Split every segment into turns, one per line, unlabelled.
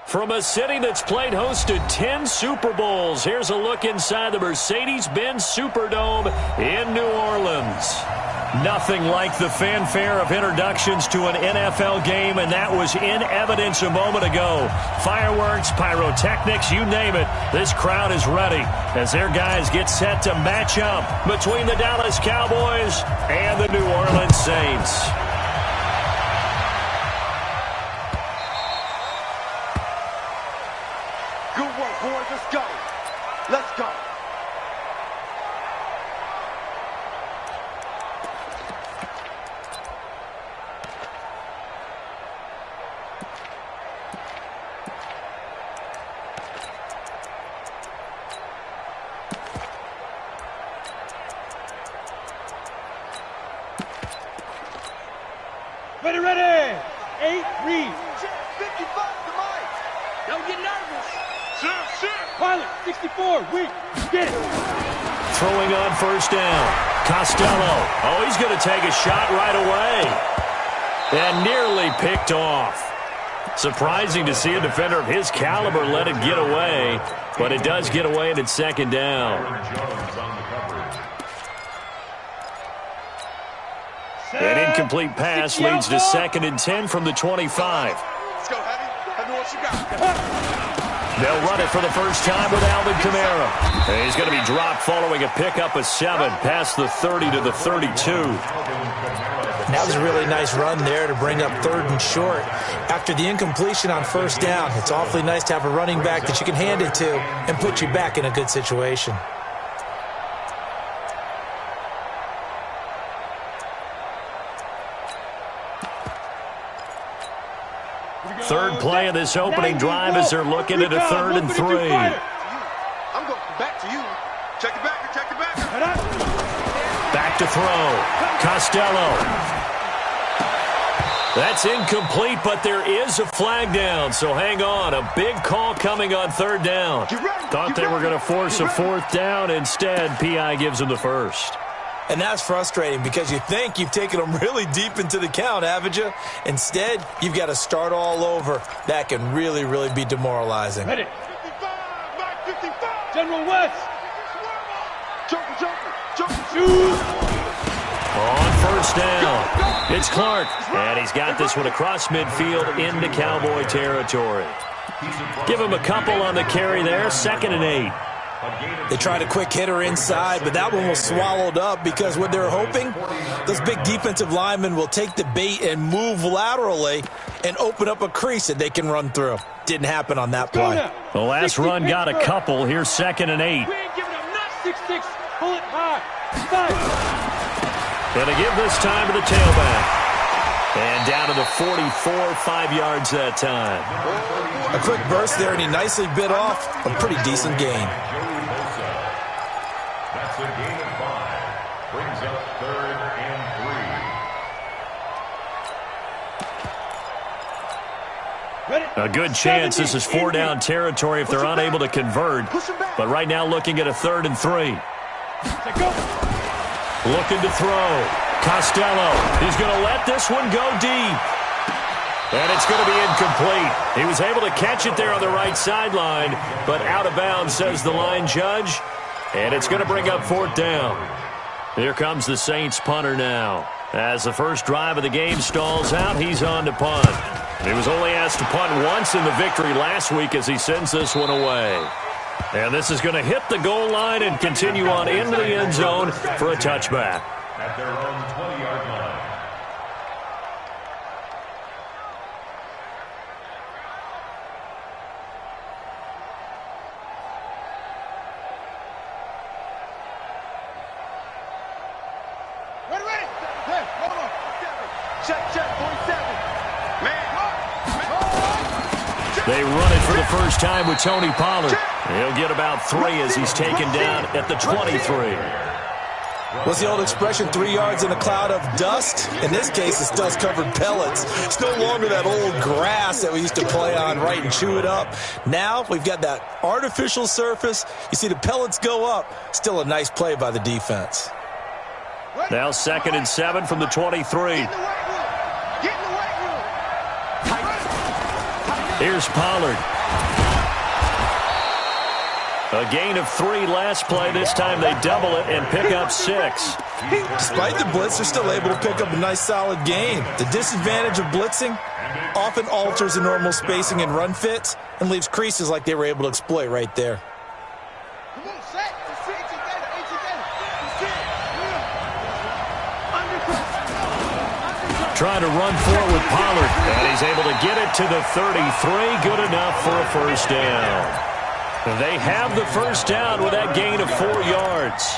From a city that's played host to 10 Super Bowls, here's a look inside the Mercedes-Benz Superdome in New Orleans. Nothing like the fanfare of introductions to an NFL game, and that was in evidence a moment ago. Fireworks, pyrotechnics, you name it. This crowd is ready as their guys get set to match up between the Dallas Cowboys and the New Orleans Saints.
Good work, boys. Let's go. Let's go.
Ready, ready. 8, read.
55 to Mike.
Don't get nervous. Pilot, 64, weak. Get it.
Throwing on first down. Costello. Oh, he's going to take a shot right away. And nearly picked off. Surprising to see a defender of his caliber let it get away, but it does get away and it's second down. An incomplete pass leads to 2nd and 10 from the 25.
Let's go, Heavy. Heavy, what you got?
They'll run it for the first time with Alvin Kamara. And he's going to be dropped following a pickup of 7 past the 30 to the 32.
That was a really nice run there to bring up 3rd and short. After the incompletion on first down, it's awfully nice to have a running back that you can hand it to and put you back in a good situation.
Third play of this opening drive as they're looking at a 3rd and 3.
I'm going back to you. Check it back. Check it back.
Back to throw. Costello. That's incomplete, but there is a flag down, so hang on. A big call coming on 3rd down. Thought they were going to force a 4th down. Instead, P.I. gives them the first.
And that's frustrating because you think you've taken them really deep into the count, haven't you? Instead, you've got to start all over. That can really, really be demoralizing.
Ready. 55. General West. Jumper. Shoot.
On first down, it's Clark. And he's got this one across midfield into Cowboy territory. Give him a couple on the carry there, 2nd and 8.
They tried a quick hitter inside, but that one was swallowed up because what they're hoping, those big defensive linemen will take the bait and move laterally and open up a crease that they can run through. Didn't happen on that play.
The last run got a couple. Here's 2nd and 8.
We ain't giving them not 6-6. Pull it high. 5.
Gonna give this time to the tailback. And down to the 44, 5 yards that time.
A quick burst there, and he nicely bit off a pretty decent gain.
That's a gain of 5. Brings up 3rd and 3.
A good chance this is 4-down territory if they're unable to convert. But right now looking at a 3rd and 3. Looking to throw. Costello. He's going to let this one go deep. And it's going to be incomplete. He was able to catch it there on the right sideline, but out of bounds, says the line judge. And it's going to bring up 4th down. Here comes the Saints punter now. As the first drive of the game stalls out, he's on to punt. He was only asked to punt once in the victory last week as he sends this one away. And this is going to hit the goal line and continue on into the end zone for a touchback.
At their own 20-yard line.
Ready. Hey, hold on. Check, 47. Man.
They run it for the first time with Tony Pollard. He'll get about 3 as he's taken down at the 23.
What's the old expression, 3 yards in a cloud of dust? In this case, it's dust-covered pellets. It's no longer that old grass that we used to play on, right, and chew it up. Now we've got that artificial surface. You see the pellets go up. Still a nice play by the defense.
Now 2nd and 7 from the 23. Here's Pollard. A gain of 3 last play. This time they double it and pick up 6.
Despite the blitz, they're still able to pick up a nice, solid gain. The disadvantage of blitzing often alters the normal spacing and run fits and leaves creases like they were able to exploit right there.
Trying to run for it with Pollard, and he's able to get it to the 33. Good enough for a first down. They have the first down with that gain of 4 yards.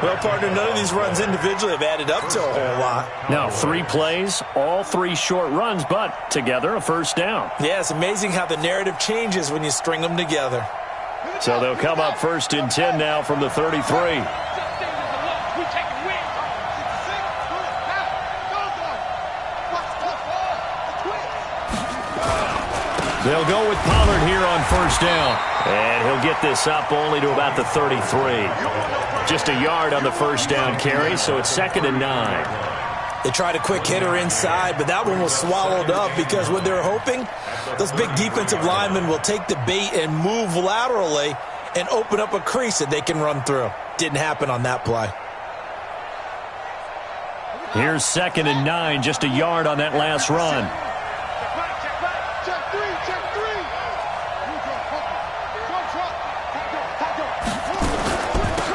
Well, partner, none of these runs individually have added up to a whole lot.
Now, 3 plays, all 3 short runs, but together a first down.
Yeah, it's amazing how the narrative changes when you string them together.
So they'll come up 1st and 10 now from the 33. They'll go with Pollard here on first down. And he'll get this up only to about the 33. Just a yard on the first down carry, so it's 2nd and 9.
They tried a quick hitter inside, but that one was swallowed up because what they're hoping, those big defensive linemen will take the bait and move laterally and open up a crease that they can run through. Didn't happen on that play.
Here's 2nd and 9, just a yard on that last run.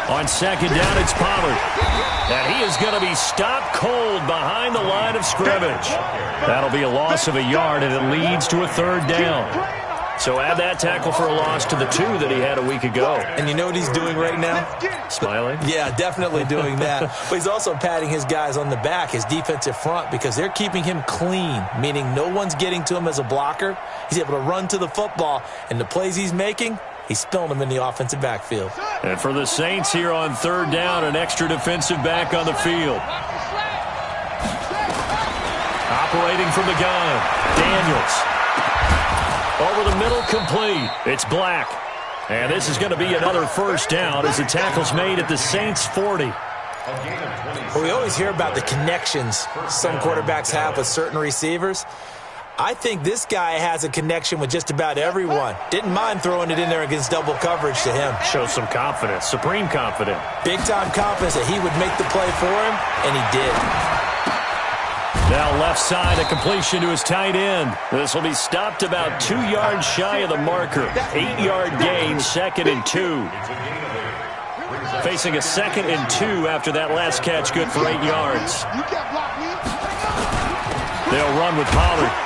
On 2nd down, it's Pollard. And he is going to be stopped cold behind the line of scrimmage. That'll be a loss of a yard, and it leads to a 3rd down. So add that tackle for a loss to the 2 that he had a week ago.
And you know what he's doing right now?
Smiling?
Yeah, definitely doing that. But he's also patting his guys on the back, his defensive front, because they're keeping him clean, meaning no one's getting to him as a blocker. He's able to run to the football, and the plays he's making, he's spilling them in the offensive backfield.
And for the Saints here on 3rd down, an extra defensive back on the field. Operating from the gun, Daniels. Over the middle, complete. It's Black. And this is going to be another first down as the tackle's made at the Saints' 40.
Well, we always hear about the connections some quarterbacks have with certain receivers. I think this guy has a connection with just about everyone. Didn't mind throwing it in there against double coverage to him.
Shows some confidence, supreme confidence.
Big-time confidence that he would make the play for him, and he did.
Now left side, a completion to his tight end. This will be stopped about 2 yards shy of the marker. 8-yard gain, 2nd and 2. Facing a 2nd and 2 after that last catch, good for 8 yards. They'll run with Pollard.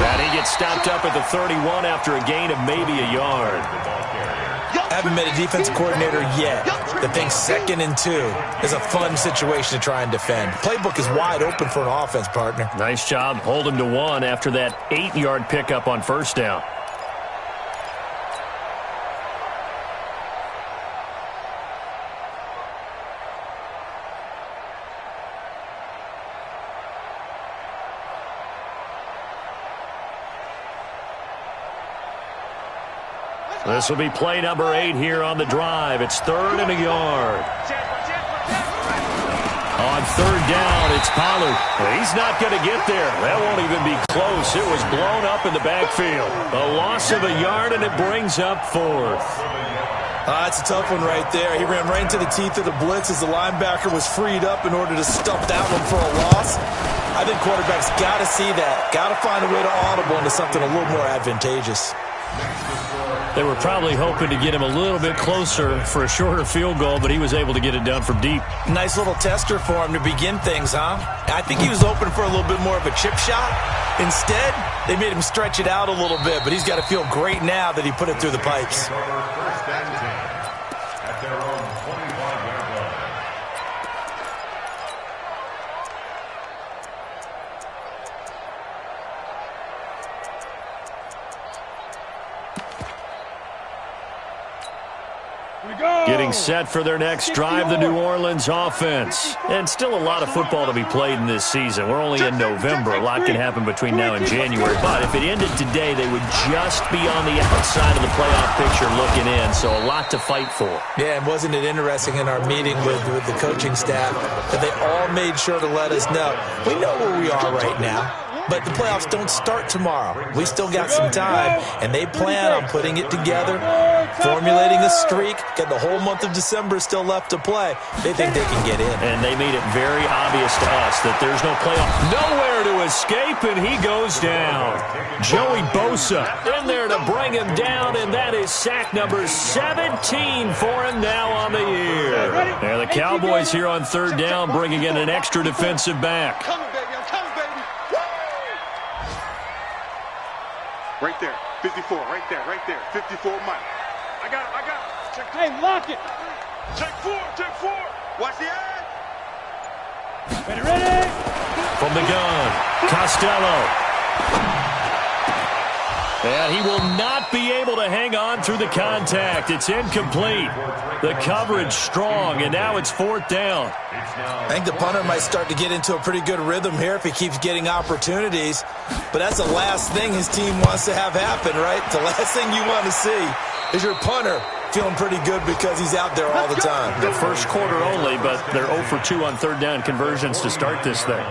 And he gets stopped up at the 31 after a gain of maybe a yard.
Haven't met a defensive coordinator yet that thinks 2nd and 2 is a fun situation to try and defend. Playbook is wide open for an offense, partner.
Nice job. Hold him to 1 after that 8-yard pickup on first down. This will be play number 8 here on the drive. It's 3rd and a yard. On 3rd down, it's Pollard. He's not going to get there. That won't even be close. It was blown up in the backfield. A loss of a yard, and it brings up 4th.
That's a tough one right there. He ran right into the teeth of the blitz as the linebacker was freed up in order to stuff that one for a loss. I think quarterbacks got to see that. Got to find a way to audible into something a little more advantageous.
They were probably hoping to get him a little bit closer for a shorter field goal, but he was able to get it done from deep.
Nice little tester for him to begin things, huh? I think he was open for a little bit more of a chip shot. Instead, they made him stretch it out a little bit, but he's got to feel great now that he put it through the pipes.
Getting set for their next drive, the New Orleans offense. And still a lot of football to be played in this season. We're only in November. A lot can happen between now and January. But if it ended today, they would just be on the outside of the playoff picture looking in. So a lot to fight for.
Yeah, and wasn't it interesting in our meeting with the coaching staff that they all made sure to let us know. We know where we are right now. But the playoffs don't start tomorrow. We still got some time, and they plan on putting it together formulating a streak, got the whole month of December still left to play. They think they can get in.
And they made it very obvious to us that there's no playoff. Nowhere to escape, and he goes down. Joey Bosa in there to bring him down, and that is sack number 17 for him now on the year. There the Cowboys here on third down, bringing in an extra defensive back.
I'm coming, baby. Right there, 54, right there, 54 Mike. I got it. Check.
Hey, lock it.
Check four. Watch the edge.
Ready.
From the gun, Costello. And he will not be able to hang on through the contact. It's incomplete. The coverage strong, and now it's fourth down.
I think the punter might start to get into a pretty good rhythm here if he keeps getting opportunities. But that's the last thing his team wants to have happen, right? The last thing you want to see is your punter feeling pretty good because he's out there all the time.
The first quarter only, but they're 0 for 2 on third down conversions to start this thing.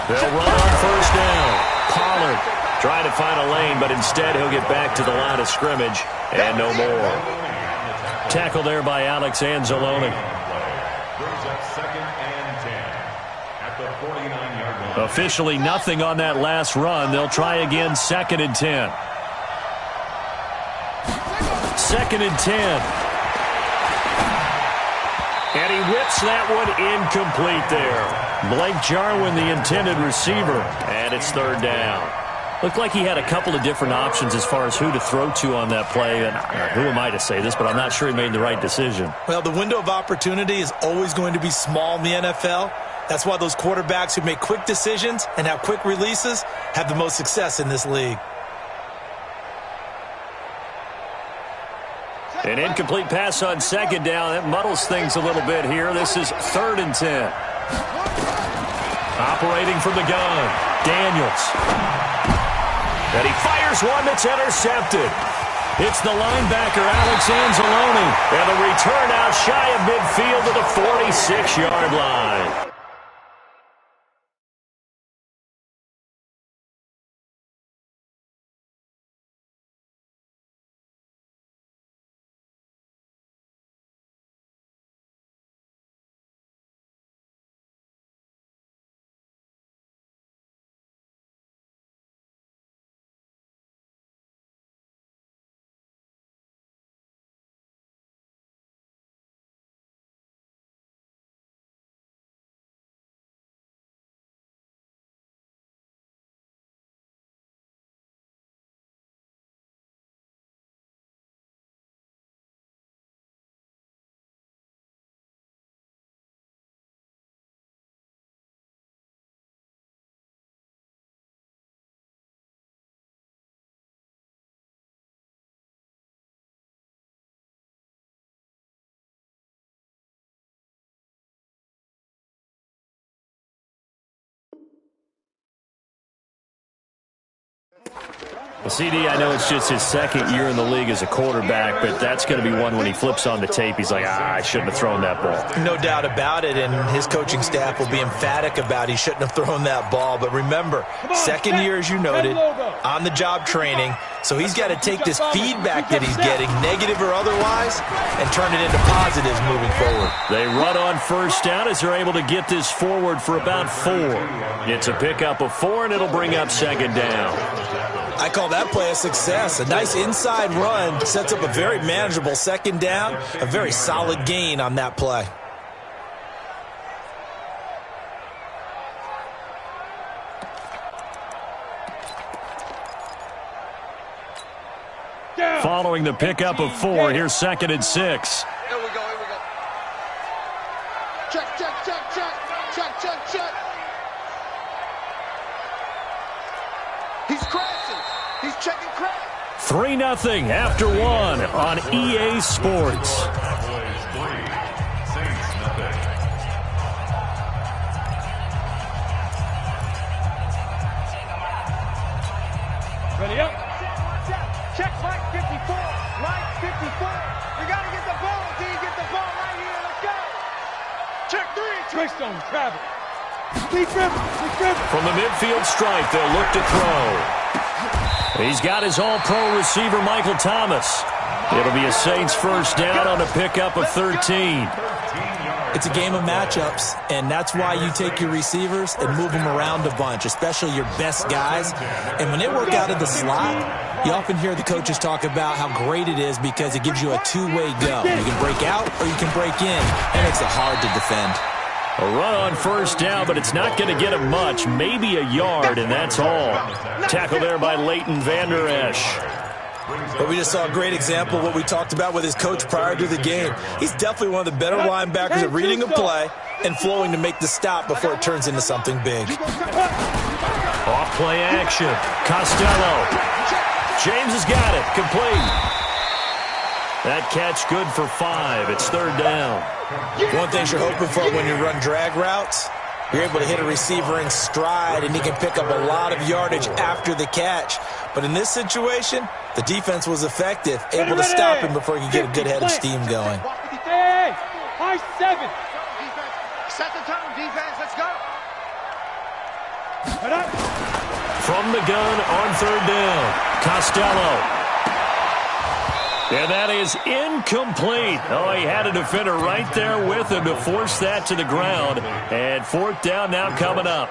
They'll run on first down. Pollard trying to find a lane, but instead he'll get back to the line of scrimmage and no more. Tackle there by Alex Anzalone.
Brings up 2nd and 10 at the 49-yard line.
Officially nothing on that last run. They'll try again 2nd and 10. 2nd and 10. And he whips that one incomplete there. Blake Jarwin, the intended receiver, and it's third down. Looked like he had a couple of different options as far as who to throw to on that play. And who am I to say this, but I'm not sure he made the right decision.
Well, the window of opportunity is always going to be small in the NFL. That's why those quarterbacks who make quick decisions and have quick releases have the most success in this league.
An incomplete pass on second down. That muddles things a little bit here. This is 3rd and 10. Operating from the gun, Daniels. And he fires one that's intercepted. It's the linebacker, Alex Anzalone. And the return out shy of midfield to the 46-yard line. Well, CD, I know it's just his second year in the league as a quarterback, but that's going to be one when he flips on the tape. He's like, I shouldn't have thrown that ball.
No doubt about it, and his coaching staff will be emphatic about he shouldn't have thrown that ball. But remember, second year, as you noted, on-the-job training, so he's got to take this feedback that he's getting, negative or otherwise, and turn it into positives moving forward.
They run on first down as they're able to get this forward for about 4. It's a pickup of 4, and it'll bring up second down.
I call that play a success. A nice inside run sets up a very manageable second down, a very solid gain on that play.
Following the pickup of 4, here's 2nd and 6.
Here we go. Check. He's crashing. He's checking crash.
3-0 after 1 on EA Sports.
Cowboys 3, Saints nothing.
Ready up. Check Mike 54. Mike 54. Nice zone, travel. Deep dribble.
From the midfield stripe, they'll look to throw. He's got his all-pro receiver, Michael Thomas. It'll be a Saints first down on a pickup of 13.
It's a game of matchups, and that's why you take your receivers and move them around a bunch, especially your best guys. And when they work out of the slot, you often hear the coaches talk about how great it is because it gives you a two-way go. You can break out or you can break in. It makes it hard to defend.
A run on first down, but it's not going to get him much. Maybe a yard, and that's all. Tackle there by Leighton Vander Esch.
But we just saw a great example of what we talked about with his coach prior to the game. He's definitely one of the better linebackers at reading a play and flowing to make the stop before it turns into something big.
Off play action. Costello. James has got it. Complete. That catch good for 5. It's third down.
One thing you're hoping for when you run drag routes, you're able to hit a receiver in stride, and he can pick up a lot of yardage after the catch. But in this situation, the defense was effective, able to stop him before he could get a good head of steam going.
Hey, high 7.
Set the tone, defense. Let's go.
From the gun on third down, Costello. And that is incomplete. Oh, he had a defender right there with him to force that to the ground. And fourth down now coming up.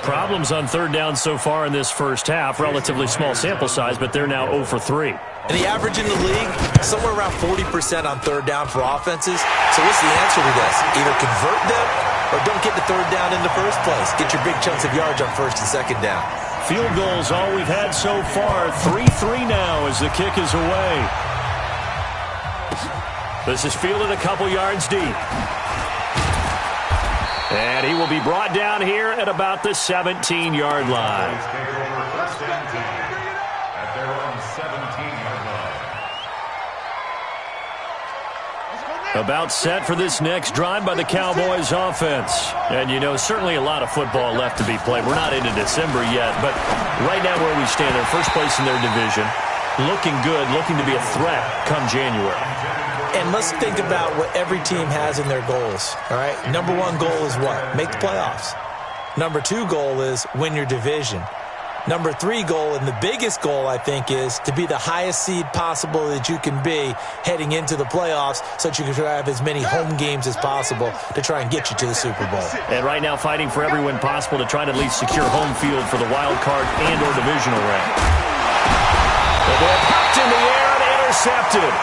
Problems on third down so far in this first half. Relatively small sample size, but they're now 0 for 3.
And the average in the league, somewhere around 40% on third down for offenses. So what's the answer to this? Either convert them or don't get the third down in the first place. Get your big chunks of yards on first and second down.
Field goals all we've had so far. 3-3 now as the kick is away. This is fielded a couple yards deep. And he will be brought down here at about the 17-yard line.
At their own 17-yard line.
About set for this next drive by the Cowboys offense. And, you know, certainly a lot of football left to be played. We're not into December yet, but right now where we stand, they're first place in their division. Looking good, looking to be a threat come January.
And let's think about what every team has in their goals, all right? Number one goal is what? Make the playoffs. Number two goal is win your division. Number three goal, and the biggest goal, I think, is to be the highest seed possible that you can be heading into the playoffs so that you can have as many home games as possible to try and get you to the Super Bowl.
And right now fighting for every win possible to try to at least secure home field for the wild card and or divisional round. The ball popped in the air and intercepted.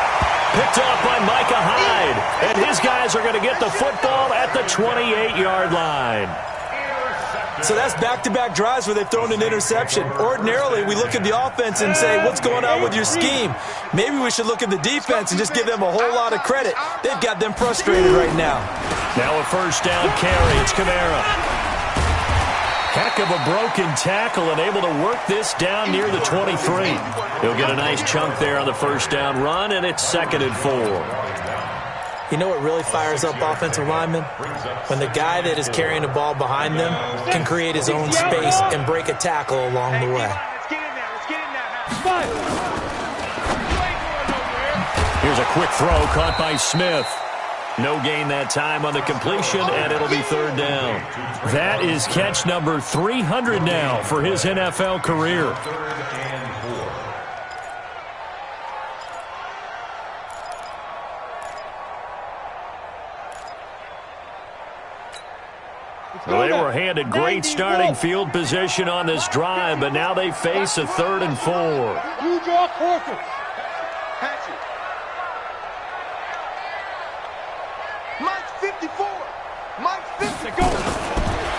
Picked off by Micah Hyde. And his guys are going to get the football at the 28-yard line.
So that's back-to-back drives where they've thrown an interception. Ordinarily, we look at the offense and say, what's going on with your scheme? Maybe we should look at the defense and just give them a whole lot of credit. They've got them frustrated right now.
Now a first down carry. It's Kamara. Heck of a broken tackle and able to work this down near the 23. He'll get a nice chunk there on the first down run, and it's 2nd and 4.
You know what really fires up offensive linemen? When the guy that is carrying the ball behind them can create his own space and break a tackle along the way.
Here's a quick throw caught by Smith. No gain that time on the completion, and it'll be third down. That is catch number 300 now for his NFL career. Well, they were handed great starting field position on this drive, but now they face a 3rd and 4.
You draw quarters.
Mike 54. Mike 50. Go.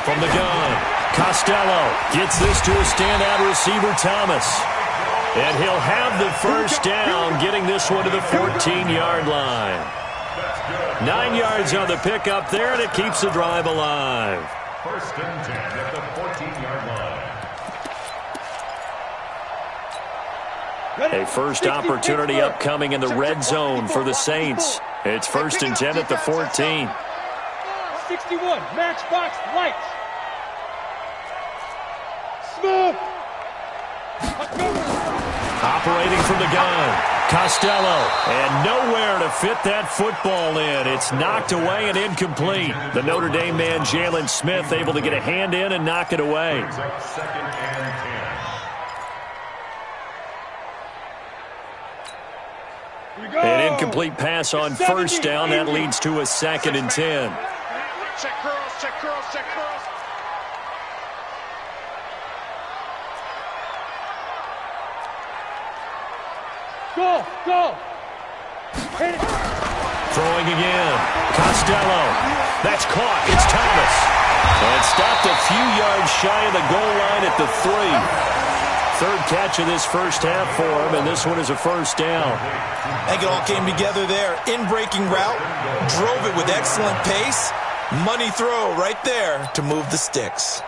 From the gun, Costello gets this to a standout receiver, Thomas. And he'll have the first down, getting this one to the 14-yard line. 9 yards on the pickup there, and it keeps the drive alive.
1st and 10 at the 14-yard line.
A first opportunity upcoming in the red zone for the Saints. It's 1st and 10 at the 14.
61, matchbox lights. Smooth.
Operating from the gun. Costello, and nowhere to fit that football in. It's knocked away and incomplete. The Notre Dame man, Jalen Smith, able to get a hand in and knock it away.
Second and 10.
An incomplete pass on first down. That leads to a 2nd and 10.
Check curls, check curls, check curls.
Go, go. Hit it.
Throwing again. Costello. That's caught. It's Thomas. And stopped a few yards shy of the goal line at the 3. Third catch of this first half for him, and this one is a first down.
I think it all came together there. In-breaking route, drove it with excellent pace. Money throw right there to move the sticks.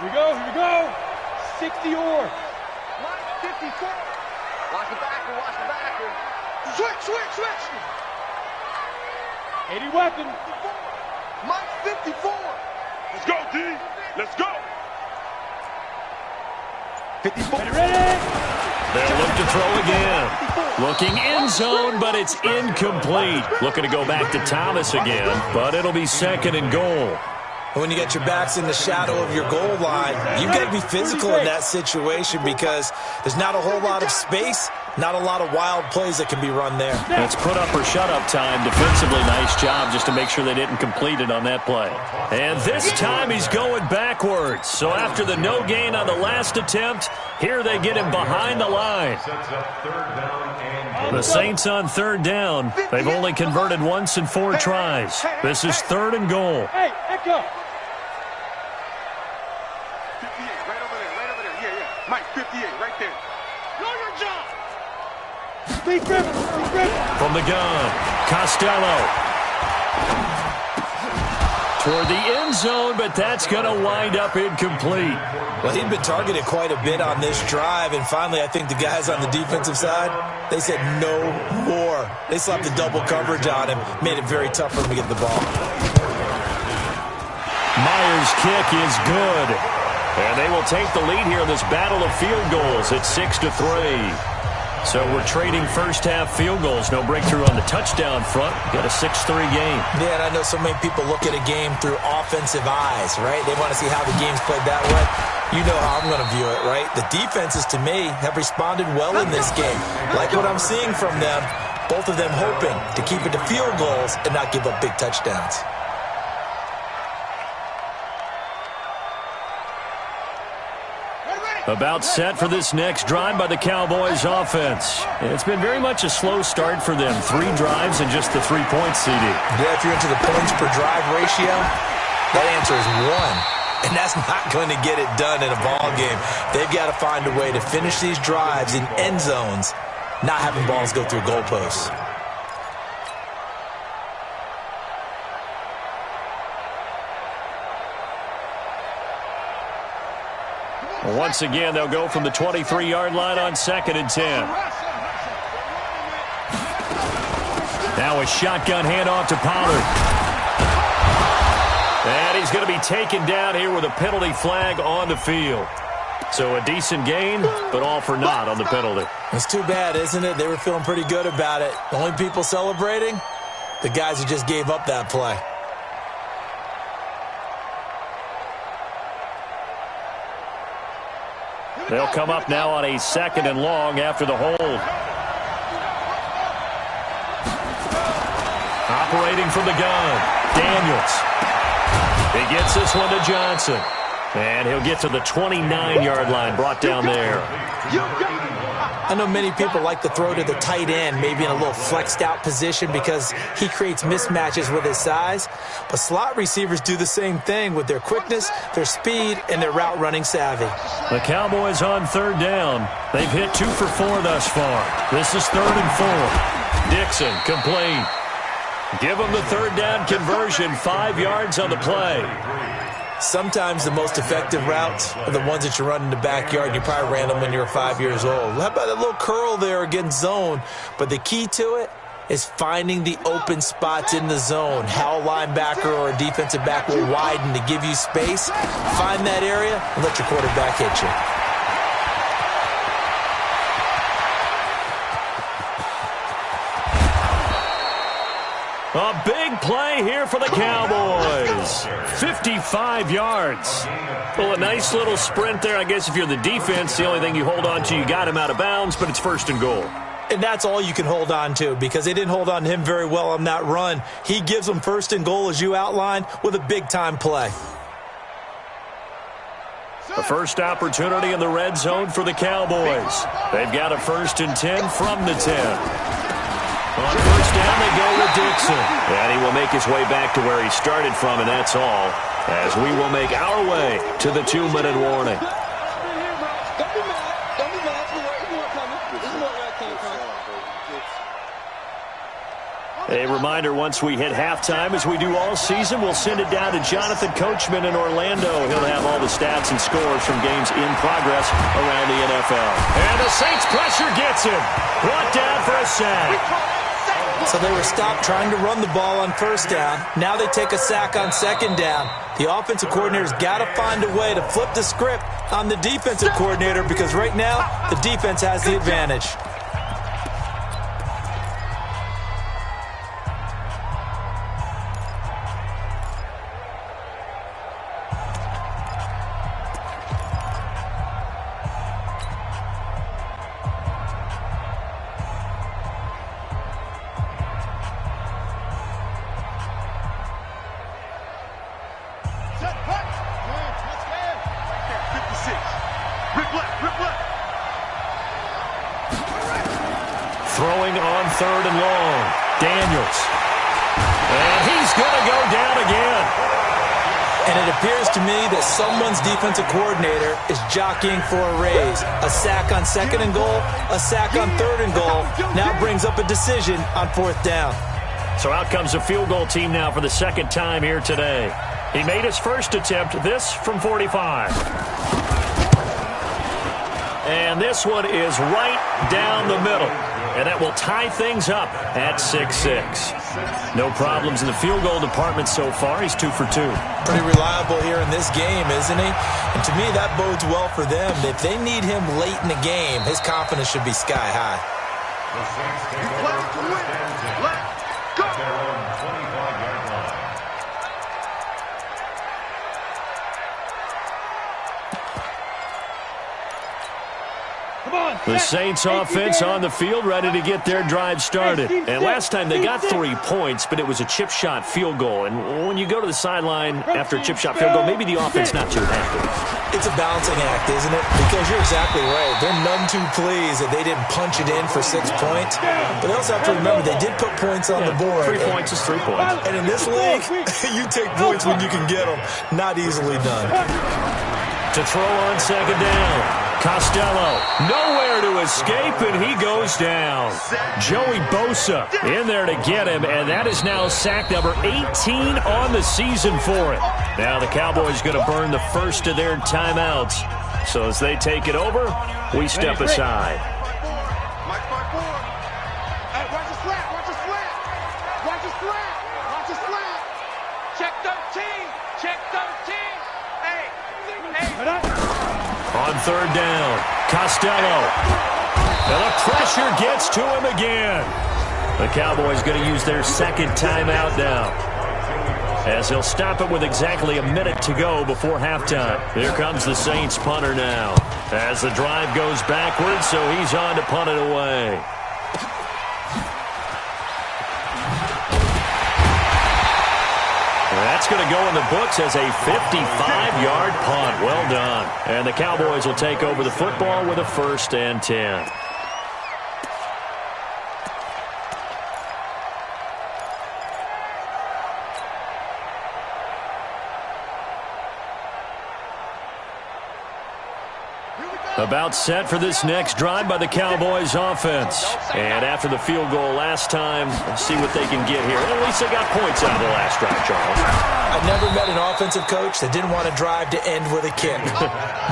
Here we go, here we go. 60 or.
Mike 54. Watch the backer, watch the backer. Switch, switch, switch.
80 weapon.
Mike 54.
Let's go, D. Let's go.
54.
Ready?
They'll look to throw again. Looking end zone, but it's incomplete. Looking to go back to Thomas again, but it'll be 2nd and goal.
When you get your backs in the shadow of your goal line, you've got to be physical in that situation because there's not a whole lot of space, not a lot of wild plays that can be run there.
That's put up or shut up time. Defensively, nice job just to make sure they didn't complete it on that play. And this time he's going backwards. So after the no gain on the last attempt, here they get him behind the line.
Sets up 3rd down and
The Saints on 3rd down. They've only converted once in 4 tries. This is 3rd and goal.
Hey, echo.
58, right over there. Yeah, yeah. Mike 58, right there. Know your job.
Speed driven, speed driven.
From the gun, Costello. Toward the end zone, but that's going to wind up incomplete.
Well, he'd been targeted quite a bit on this drive, and finally I think the guys on the defensive side, they said no more. They slapped the double coverage on him, made it very tough for him to get the ball.
Myers' kick is good. And they will take the lead here in this battle of field goals at 6-3. So we're trading first half field goals. No breakthrough on the touchdown front. Got a 6-3 game.
Yeah, and I know so many people look at a game through offensive eyes, right? They want to see how the game's played that way. You know how I'm going to view it, right? The defenses, to me, have responded well in this game. Like what I'm seeing from them, both of them hoping to keep it to field goals and not give up big touchdowns.
About set for this next drive by the Cowboys offense. It's been very much a slow start for them. 3 drives and just the 3 points, CD.
Yeah, if you're into the points per drive ratio, that answer is 1. And that's not going to get it done in a ball game. They've got to find a way to finish these drives in end zones, not having balls go through goalposts.
Once again, they'll go from the 23-yard line on 2nd and 10. Now a shotgun handoff to Pollard. And he's going to be taken down here with a penalty flag on the field. So a decent gain, but all for naught on the penalty.
It's too bad, isn't it? They were feeling pretty good about it. The only people celebrating, the guys who just gave up that play.
They'll come up now on a 2nd and long after the hold. Operating from the gun, Daniels. He gets this one to Johnson. And he'll get to the 29-yard line, brought down there.
I know many people like to throw to the tight end, maybe in a little flexed out position because he creates mismatches with his size. But slot receivers do the same thing with their quickness, their speed, and their route running savvy.
The Cowboys on 3rd down. They've hit 2 for 4 thus far. This is 3rd and 4. Dixon complete. Give them the 3rd down conversion, 5 yards on the play.
Sometimes the most effective routes are the ones that you run in the backyard. You probably ran them when you were 5 years old. How about a little curl there against zone? But the key to it is finding the open spots in the zone. How a linebacker or a defensive back will widen to give you space. Find that area and let your quarterback hit you.
A big play here for the Cowboys. 55 yards. Well, a nice little sprint there. I guess if you're the defense, the only thing you hold on to, you got him out of bounds, but it's 1st and goal.
And that's all you can hold on to because they didn't hold on to him very well on that run. He gives them 1st and goal, as you outlined, with a big-time play.
The first opportunity in the red zone for the Cowboys. They've got a 1st and 10 from the 10. On 1st down, they go with Dixon. And he will make his way back to where he started from, and that's all, as we will make our way to the 2-minute warning. A reminder, once we hit halftime, as we do all season, we'll send it down to Jonathan Coachman in Orlando. He'll have all the stats and scores from games in progress around the NFL. And the Saints pressure gets him. Brought down for a sack.
So they were stopped trying to run the ball on 1st down. Now they take a sack on 2nd down. The offensive coordinator's got to find a way to flip the script on the defensive coordinator because right now the defense has the advantage.
Throwing on 3rd and long. Daniels. And he's going to go down again.
And it appears to me that someone's defensive coordinator is jockeying for a raise. A sack on 2nd and goal, a sack on 3rd and goal. Now brings up a decision on 4th down.
So out comes a field goal team now for the 2nd time here today. He made his first attempt, this from 45. And this one is right down the middle. And that will tie things up at 6-6. No problems in the field goal department so far. He's 2 for 2.
Pretty reliable here in this game, isn't he? And to me, that bodes well for them. If they need him late in the game, his confidence should be sky high.
The Saints take over first and 10. Let's go! At their own 25-yard line.
The Saints offense on the field, ready to get their drive started. And last time they got 3 points, but it was a chip shot field goal. And when you go to the sideline after a chip shot field goal, maybe the offense not too happy.
It's a balancing act, isn't it? Because you're exactly right. They're none too pleased that they didn't punch it in for 6 points. But they also have to remember they did put points on the board.
3 points is 3 points.
And in this league, you take points when you can get them. Not easily done.
To throw on 2nd down. Costello, nowhere to escape, and he goes down. Joey Bosa in there to get him, and that is now sack number 18 on the season for it. Now the Cowboys going to burn the first of their timeouts. So as they take it over, we step aside.
Mike 5-4. Hey, watch the slap, watch the slap. Watch the slap, watch the slap.
Check 13. Check 13. Hey.
On 3rd down, Costello. And the pressure gets to him again. The Cowboys going to use their 2nd timeout now, as he'll stop it with exactly a minute to go before halftime. Here comes the Saints punter now, as the drive goes backwards, so he's on to punt it away. That's going to go in the books as a 55-yard punt. Well done. And the Cowboys will take over the football with a 1st and 10. About set for this next drive by the Cowboys offense. And after the field goal last time, let's see what they can get here. At least they got points out of the last drive, Charles.
I've never met an offensive coach that didn't want a drive to end with a kick.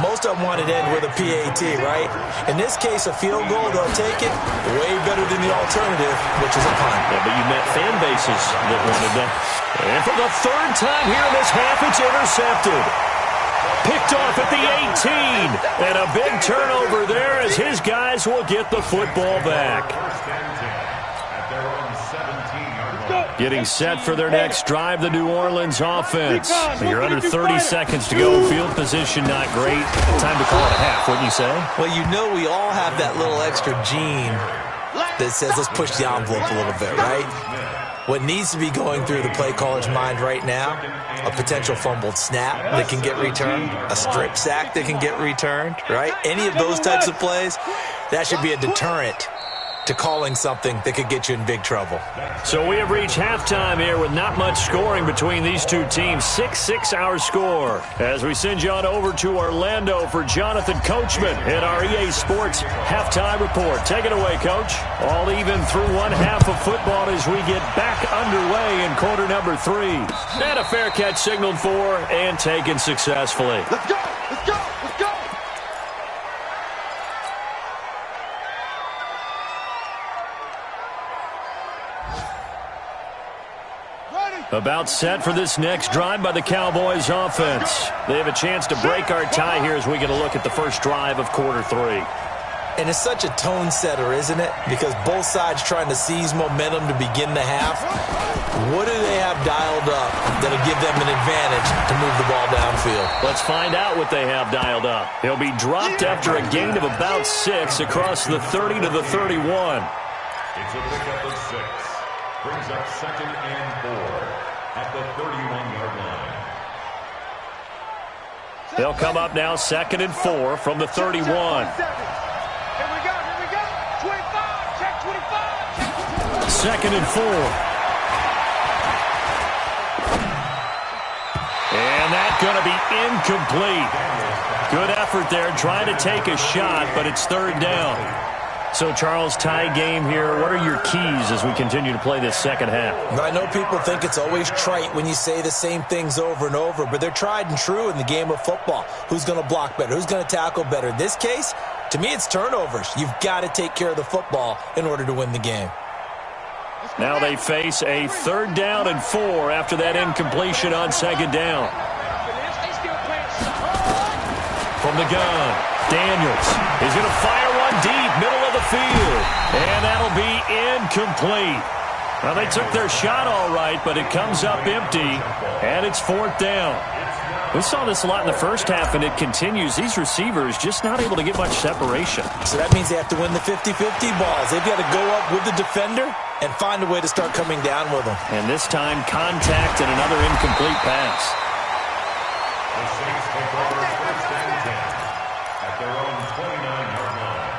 Most of them wanted to end with a PAT, right? In this case, a field goal, they'll take it way better than the alternative, which is a punt.
Yeah, but you met fan bases that wanted that. And for the 3rd time here in this half, it's intercepted. Picked off at the 18. And a big turnover there as his guys will get the football back.
First and 10 at their own 17-yard line.
Getting set for their next drive, the New Orleans offense. You're under 30 seconds to go. Field position not great. Time to call it a half, wouldn't you say?
Well, you know we all have that little extra gene that says let's push the envelope a little bit, right? What needs to be going through the play caller's mind right now, a potential fumbled snap that can get returned, a strip sack that can get returned, right? Any of those types of plays, that should be a deterrent to calling something that could get you in big trouble.
So we have reached halftime here with not much scoring between these two teams. 6-6 our score. As we send you on over to Orlando for Jonathan Coachman in our EA Sports Halftime Report. Take it away, Coach. All even through one half of football as we get back underway in quarter number 3. And a fair catch signaled for and taken successfully.
Let's go! Let's go! Let's go!
About set for this next drive by the Cowboys offense. They have a chance to break our tie here as we get a look at the first drive of quarter 3.
And it's such a tone setter, isn't it? Because both sides trying to seize momentum to begin the half. What do they have dialed up that'll give them an advantage to move the ball downfield?
Let's find out what they have dialed up. He'll be dropped after a gain of about 6 across the 30 to the 31.
It's a pickup of 6. Brings up 2nd and 4 at the 31-yard line.
They'll come up now 2nd and 4 from the 31.
Here we go, here we go. 25, check 25.
2nd and 4. And that's going to be incomplete. Good effort there, trying to take a shot, but it's 3rd down. So, Charles, tie game here. What are your keys as we continue to play this second half?
I know people think it's always trite when you say the same things over and over, but they're tried and true in the game of football. Who's going to block better? Who's going to tackle better? In this case, to me, it's turnovers. You've got to take care of the football in order to win the game.
Now they face a 3rd down and 4 after that incompletion on 2nd down. From the gun, Daniels is going to fire one deep, middle of the field, and that'll be incomplete. Well, they took their shot all right, but it comes up empty, and it's 4th down. We saw this a lot in the first half, and it continues. These receivers just not able to get much separation.
So that means they have to win the 50-50 balls. They've got to go up with the defender and find a way to start coming down with them.
And this time, contact and another incomplete pass.
The Saints take over 1st and 10 at their own 29-yard line.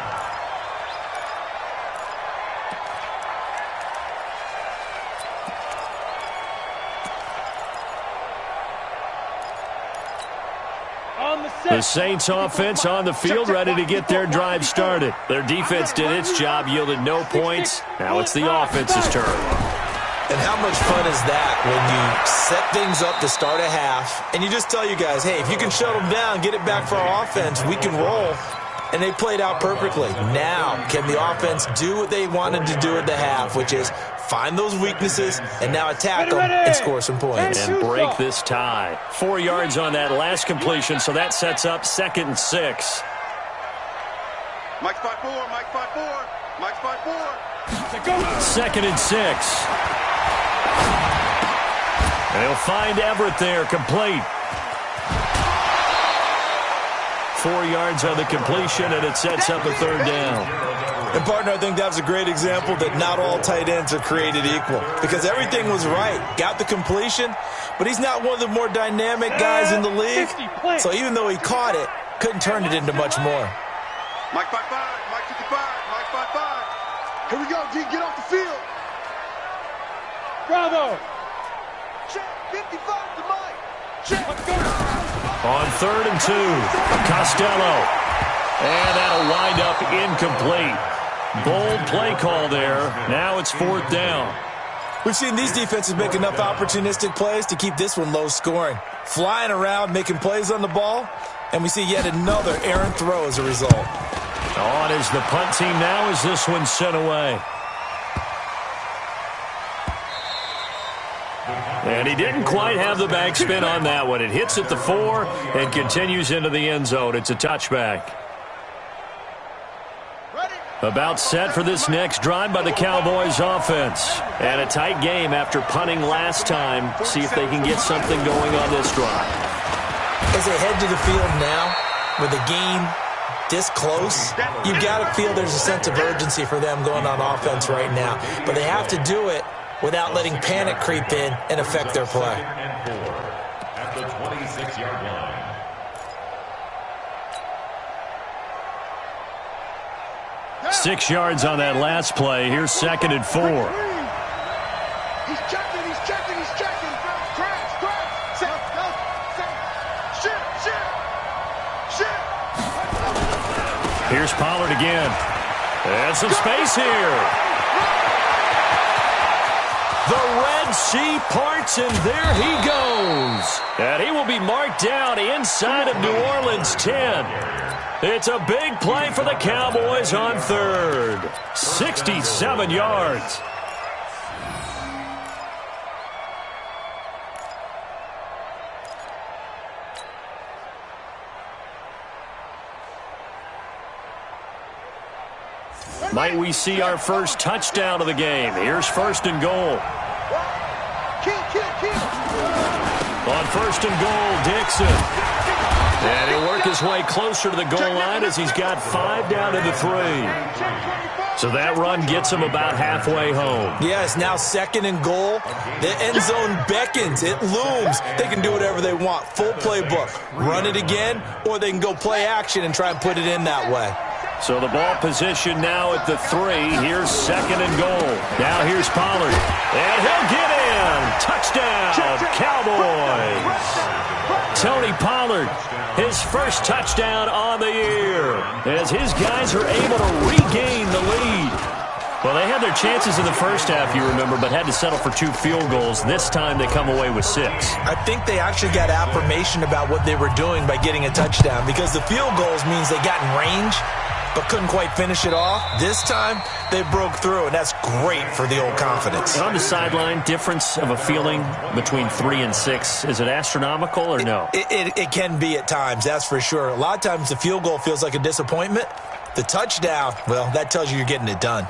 The Saints offense on the field, ready to get their drive started. Their defense did its job, yielded no points. Now it's the offense's turn.
And how much fun is that when you set things up to start a half, and you just tell you guys, hey, if you can shut them down, get it back for our offense, we can roll. And they played out perfectly. Now, can the offense do what they wanted to do at the half, which is find those weaknesses and now attack them and score some points.
And break this tie. 4 yards on that last completion, so that sets up 2nd and 6.
Mike's 5-4, Mike's 5-4, Mike's 5-4.
2nd and 6. And he'll find Everett there, complete. 4 yards on the completion, and it sets up a 3rd down.
And, partner, I think that was a great example that not all tight ends are created equal because everything was right. Got the completion, but he's not one of the more dynamic guys in the league. So even though he caught it, couldn't turn it into much more.
Mike 5-5, Mike 55, Mike 5-5. Here we go, G, get off the field.
Bravo.
Check, 55 to Mike. Check.
Let's go.
On 3rd and 2, Costello. And that'll wind up incomplete. Bold play call there. Now it's 4th down.
We've seen these defenses make enough opportunistic plays to keep this one low scoring. Flying around, making plays on the ball, and we see yet another errant throw as a result.
On is the punt team now as this one's sent away. And he didn't quite have the backspin on that one. It hits at the 4 and continues into the end zone. It's a touchback.
Ready?
About set for this next drive by the Cowboys offense. And a tight game after punting last time. See if they can get something going on this drive.
As they head to the field now, with the game this close, you've got to feel there's a sense of urgency for them going on offense right now. But they have to do it without letting panic creep in and affect their play.
At the 26-yard line.
6 yards on that last play. Here's 2nd and 4.
He's checking, he's checking, he's checking. Crash, crash. Set, go, set. Shit.
Here's Pollard again. And some space here. The Red Sea parts, and there he goes. And he will be marked down inside of New Orleans 10. It's a big play for the Cowboys on 3rd. 67 yards. Might we see our first touchdown of the game? Here's 1st and goal. On 1st and goal, Dixon. And he'll work his way closer to the goal line as he's got 5 down to the 3. So that run gets him about halfway home.
Yeah, it's now 2nd and goal. The end zone beckons. It looms. They can do whatever they want. Full playbook. Run it again, or they can go play action and try and put it in that way.
So the ball position now at the 3. Here's 2nd and goal. Now here's Pollard. And he'll get in. Touchdown, Cowboys. Tony Pollard, his first touchdown on the year, as his guys are able to regain the lead. Well, they had their chances in the first half, you remember, but had to settle for 2 field goals. This time they come away with 6.
I think they actually got affirmation about what they were doing by getting a touchdown, because the field goals means they got in range but couldn't quite finish it off. This time, they broke through, and that's great for the old confidence.
And on the sideline, difference of a feeling between 3 and 6, is it astronomical or no?
It can be at times, that's for sure. A lot of times the field goal feels like a disappointment. The touchdown, well, that tells you you're getting it done.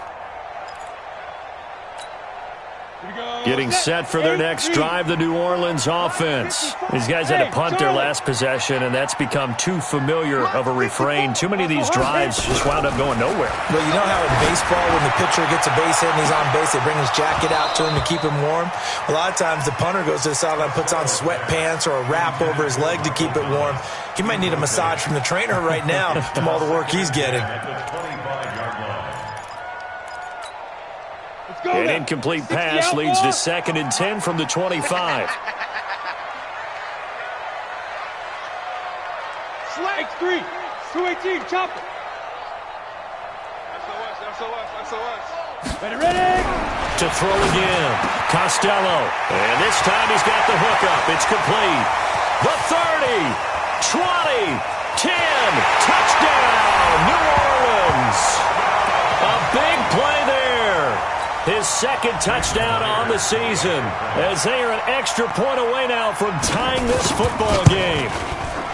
Getting set for their next drive, the New Orleans offense. These guys had to punt their last possession, and that's become too familiar of a refrain. Too many of these drives just wound up going nowhere.
Well, you know how in baseball, when the pitcher gets a base hit and he's on base, they bring his jacket out to him to keep him warm? A lot of times the punter goes to the sideline, puts on sweatpants or a wrap over his leg to keep it warm. He might need a massage from the trainer right now from all the work he's getting.
An incomplete pass leads to 2nd and 10 from the 25.
X3, 218, chop it.
SOS.
Ready.
To throw again, Costello. And this time he's got the hook up. It's complete. The 30, 20, 10, touchdown, New Orleans. A big play there. His 2nd touchdown on the season, as they are an extra point away now from tying this football game.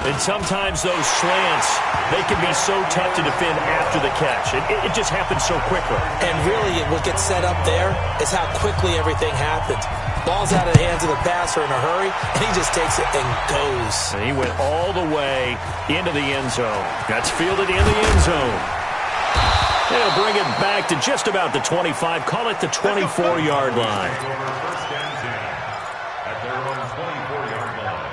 And sometimes those slants, they can be so tough to defend after the catch. It just happens so quickly.
And really, what gets set up there is how quickly everything happens. Ball's out of the hands of the passer in a hurry, and he just takes it and goes.
And he went all the way into the end zone. That's fielded in the end zone. They'll bring it back to just about the 25. Call it the 24-yard line.
First and 10 at their own 24-yard line.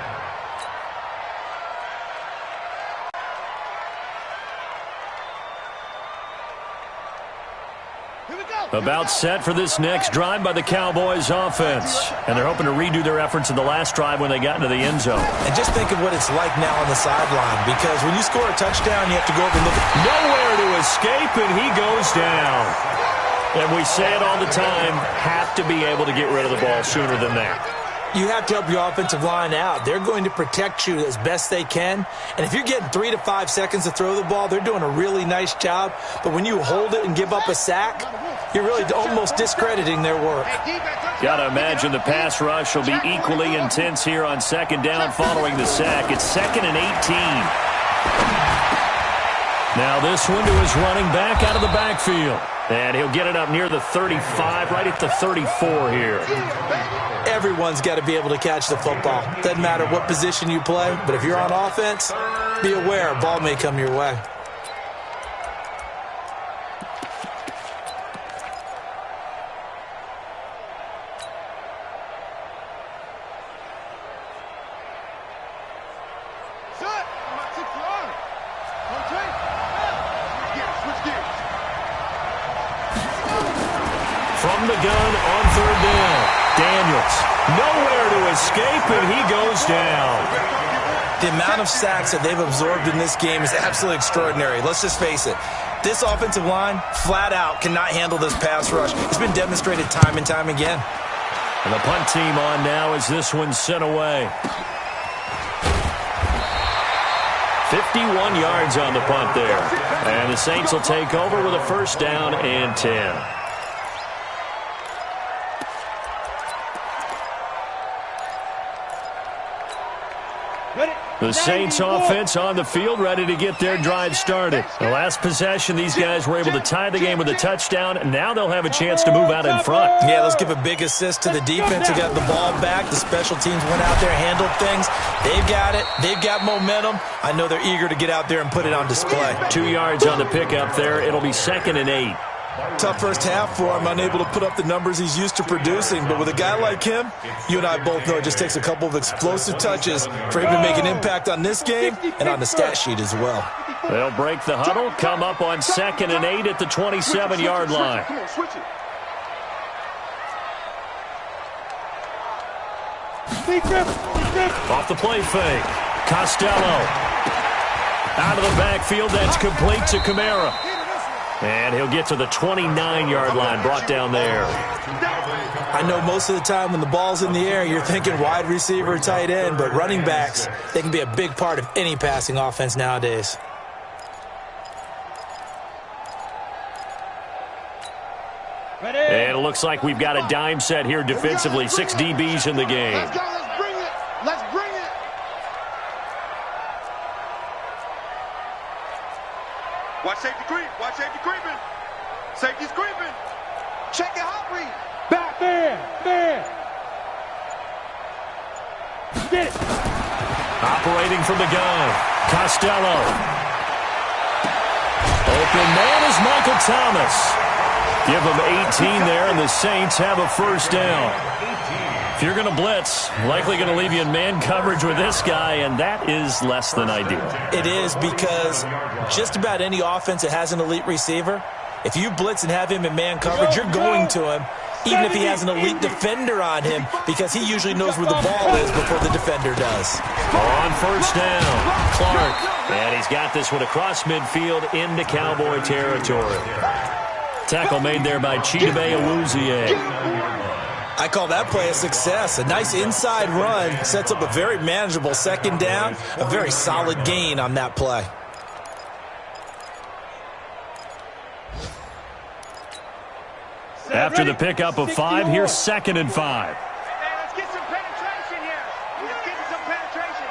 About set for this next drive by the Cowboys offense. And they're hoping to redo their efforts in the last drive when they got into the end zone.
And just think of what it's like now on the sideline, because when you score a touchdown, you have to go over and look at...
Nowhere to escape, and he goes down. And we say it all the time, have to be able to get rid of the ball sooner than that.
You have to help your offensive line out. They're going to protect you as best they can. And if you're getting 3 to 5 seconds to throw the ball, they're doing a really nice job. But when you hold it and give up a sack, you're really almost discrediting their work.
Got to imagine the pass rush will be equally intense here on 2nd down following the sack. It's 2nd and 18. Now this one to his running back out of the backfield. And he'll get it up near the 35, right at the 34 here.
Everyone's got to be able to catch the football. Doesn't matter what position you play, but if you're on offense, be aware a ball may come your way.
From the gun on third down. Daniels, nowhere to escape, and he goes down.
The amount of sacks that they've absorbed in this game is absolutely extraordinary. Let's just face it. This offensive line, flat out, cannot handle this pass rush. It's been demonstrated time and time again.
And the punt team on now as this one's sent away. 51 yards on the punt there. And the Saints will take over with a first down and 10. The Saints offense on the field, ready to get their drive started. The last possession, these guys were able to tie the game with a touchdown, and now they'll have a chance to move out in front.
Yeah, let's give a big assist to the defense who got the ball back. The special teams went out there, handled things. They've got it. They've got momentum. I know they're eager to get out there and put it on display.
2 yards on the pickup there. It'll be 2nd and 8.
Tough first half for him, unable to put up the numbers he's used to producing. But with a guy like him, you and I both know it just takes a couple of explosive touches for him to make an impact on this game and on the stat sheet as well.
They'll break the huddle, come up on 2nd and 8 at the 27-yard line.
Come on, switch it.
Off the play fake. Costello. Out of the backfield, that's complete to Kamara. And he'll get to the 29-yard line, brought down there.
I know most of the time when the ball's in the air, you're thinking wide receiver, tight end, but running backs, they can be a big part of any passing offense nowadays.
And it looks like we've got a dime set here defensively. 6 DBs in the game.
Let's go, let's bring it. Let's bring it. Watch safety creep. Watch safety creeping. Safety's creeping. Check it, Humphrey.
Back there. Get it.
Operating from the gun. Costello. Open man is Michael Thomas. Give him 18 there, and the Saints have a first down. If you're going to blitz, likely going to leave you in man coverage with this guy, and that is less than ideal.
It is, because just about any offense that has an elite receiver, if you blitz and have him in man coverage, you're going to him, even if he has an elite defender on him, because he usually knows where the ball is before the defender does.
On first down, Clark. And he's got this one across midfield into Cowboy territory. Tackle made there by Chidobe Awuzie.
I call that play a success. A nice inside run sets up a very manageable second down, a very solid gain on that play.
After the pickup of 5, here's 2nd and 5.
Let's get some penetration here. Let's get some penetration.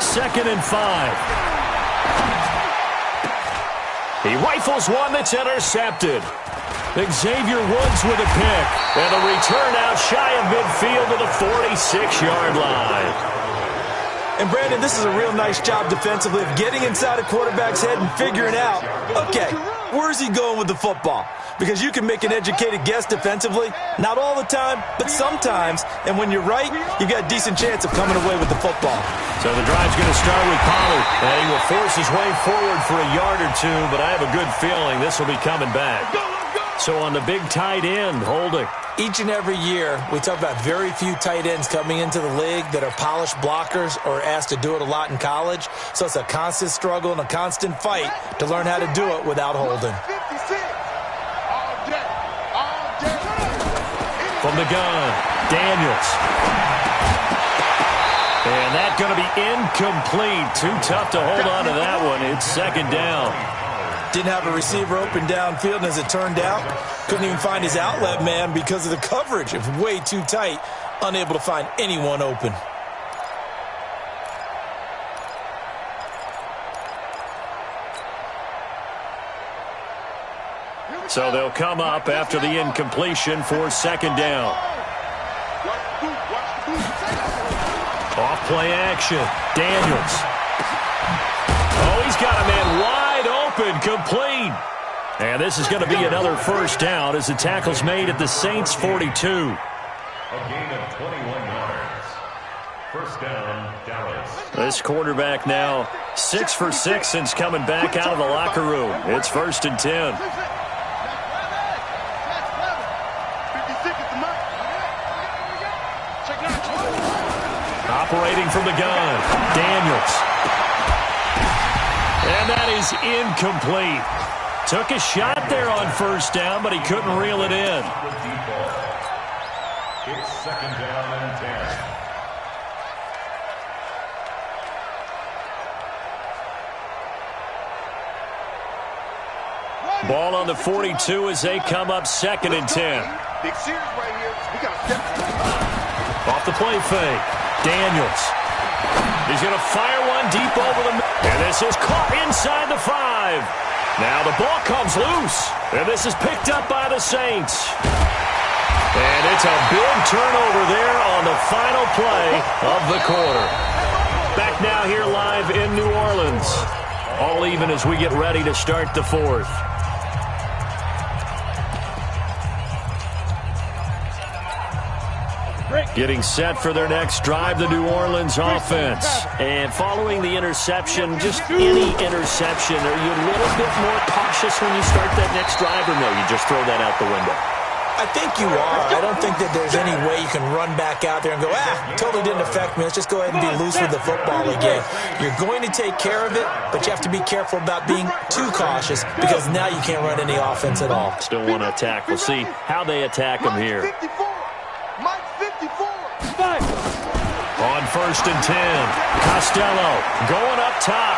2nd and 5. He rifles one that's intercepted. Xavier Woods with a pick. And a return out shy of midfield to the 46-yard line.
And, Brandon, this is a real nice job defensively of getting inside a quarterback's head and figuring out, okay, where's he going with the football? Because you can make an educated guess defensively, not all the time, but sometimes. And when you're right, you've got a decent chance of coming away with the football.
So the drive's going to start with Pollard. And he will force his way forward for a yard or two, but I have a good feeling this will be coming back. So on the big tight end, Holding.
Each and every year, we talk about very few tight ends coming into the league that are polished blockers or asked to do it a lot in college. So it's a constant struggle and a constant fight to learn how to do it without Holding.
From the gun, Daniels. And that's going to be incomplete. Too tough to hold on to that one. It's 2nd down.
Didn't have a receiver open downfield, and as it turned out, couldn't even find his outlet man because of the coverage. It was way too tight, unable to find anyone open.
So they'll come up after the incompletion for second down. Off play action. Daniels. Oh, he's got a man wide open, complete. And this is going to be another first down as the tackle's made at the Saints' 42.
A gain of 21 yards. First down, Dallas.
This quarterback now 6 for 6 since coming back out of the locker room. It's 1st and 10. Operating from the gun, Daniels. And that is incomplete. Took a shot there on first down, but he couldn't reel it in.
It's second down and 10.
Ball on the 42 as they come up 2nd and 10.
Big series right here. We got to step.
Off the play fake. Daniels. He's going to fire one deep over the middle. And this is caught inside the 5. Now the ball comes loose. And this is picked up by the Saints. And it's a big turnover there on the final play of the quarter. Back now here live in New Orleans. All even as we get ready to start the 4th. Getting set for their next drive, the New Orleans offense. And following the interception, just any interception, are you a little bit more cautious when you start that next drive, or no, you just throw that out the window?
I think you are. I don't think that there's any way you can run back out there and go, totally didn't affect me. Let's just go ahead and be loose with the football again. You're going to take care of it, but you have to be careful about being too cautious because now you can't run any offense at all.
Still want to attack. We'll see how they attack them here.
Mike 54.
On 1st and 10, Costello going up top.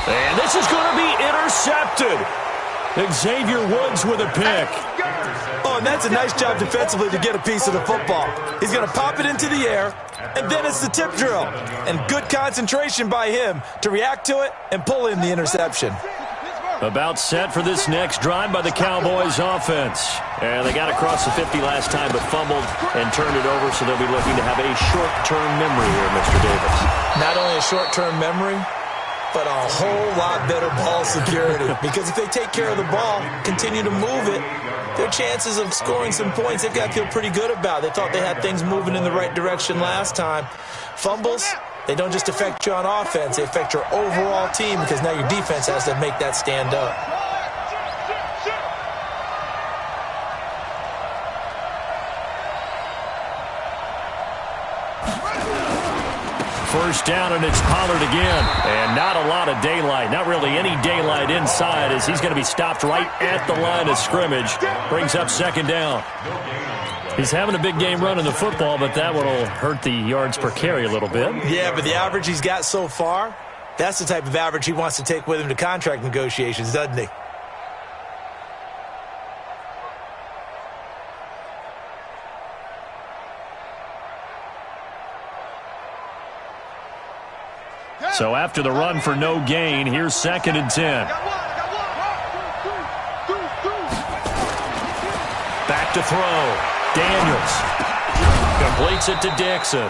And this is going to be intercepted. Xavier Woods with a pick.
Oh, and that's a nice job defensively to get a piece of the football. He's going to pop it into the air, and then it's the tip drill. And good concentration by him to react to it and pull in the interception.
About set for this next drive by the Cowboys offense. And they got across the 50 last time, but fumbled and turned it over, so they'll be looking to have a short-term memory here, Mr. Davis.
Not only a short-term memory, but a whole lot better ball security. Because if they take care of the ball, continue to move it, their chances of scoring some points, they've got to feel pretty good about. They thought they had things moving in the right direction last time. Fumbles, they don't just affect you on offense, they affect your overall team because now your defense has to make that stand up.
First down, and it's Pollard again. And not a lot of daylight. Not really any daylight inside as he's going to be stopped right at the line of scrimmage. Brings up 2nd down. He's having a big game running the football, but that one will hurt the yards per carry a little bit.
Yeah, but the average he's got so far, that's the type of average he wants to take with him to contract negotiations, doesn't he?
So after the run for no gain, here's 2nd and 10. Back to throw. Daniels completes it to Dixon.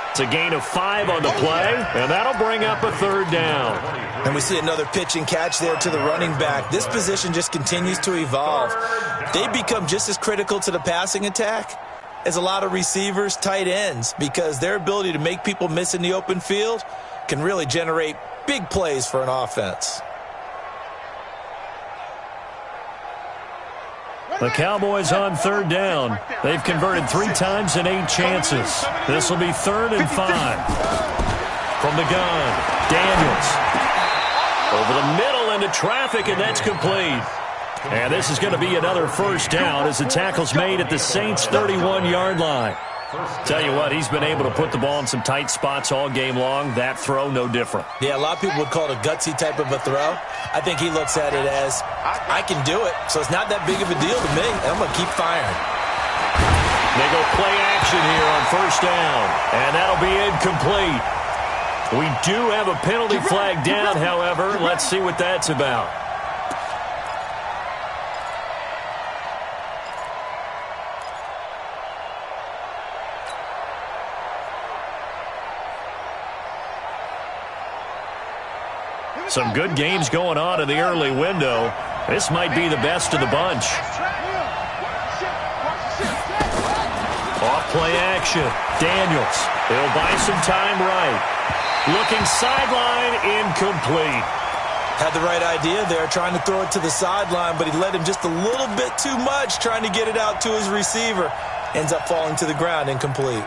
It's a gain of 5 on the play, and that'll bring up a 3rd down.
And we see another pitch and catch there to the running back. This position just continues to evolve. They become just as critical to the passing attack as a lot of receivers, tight ends, because their ability to make people miss in the open field can really generate big plays for an offense.
The Cowboys on 3rd down. They've converted 3 times in 8 chances. This will be 3rd and 5. From the gun, Daniels. Over the middle into traffic, and that's complete. And this is going to be another first down as the tackle's made at the Saints' 31-yard line. Tell you what, he's been able to put the ball in some tight spots all game long. That throw, no different.
Yeah, a lot of people would call it a gutsy type of a throw. I think he looks at it as, I can do it, so it's not that big of a deal to me. I'm going to keep firing.
They go play action here on first down, and that'll be incomplete. We do have a penalty flag down, however. Let's see what that's about. Some good games going on in the early window. This might be the best of the bunch. Off-play action. Daniels. He'll buy some time right. Looking sideline, incomplete.
Had the right idea there, trying to throw it to the sideline, but he led him just a little bit too much, trying to get it out to his receiver. Ends up falling to the ground, incomplete.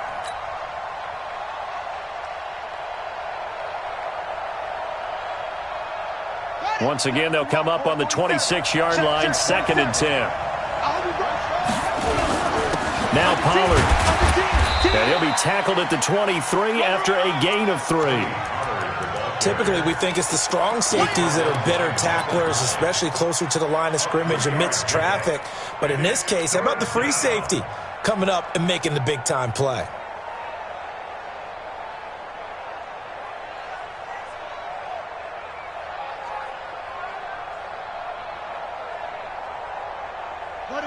Once again, they'll come up on the 26-yard line, 2nd and 10. Now Pollard. And he'll be tackled at the 23 after a gain of 3.
Typically, we think it's the strong safeties that are better tacklers, especially closer to the line of scrimmage amidst traffic. But in this case, how about the free safety coming up and making the big-time play?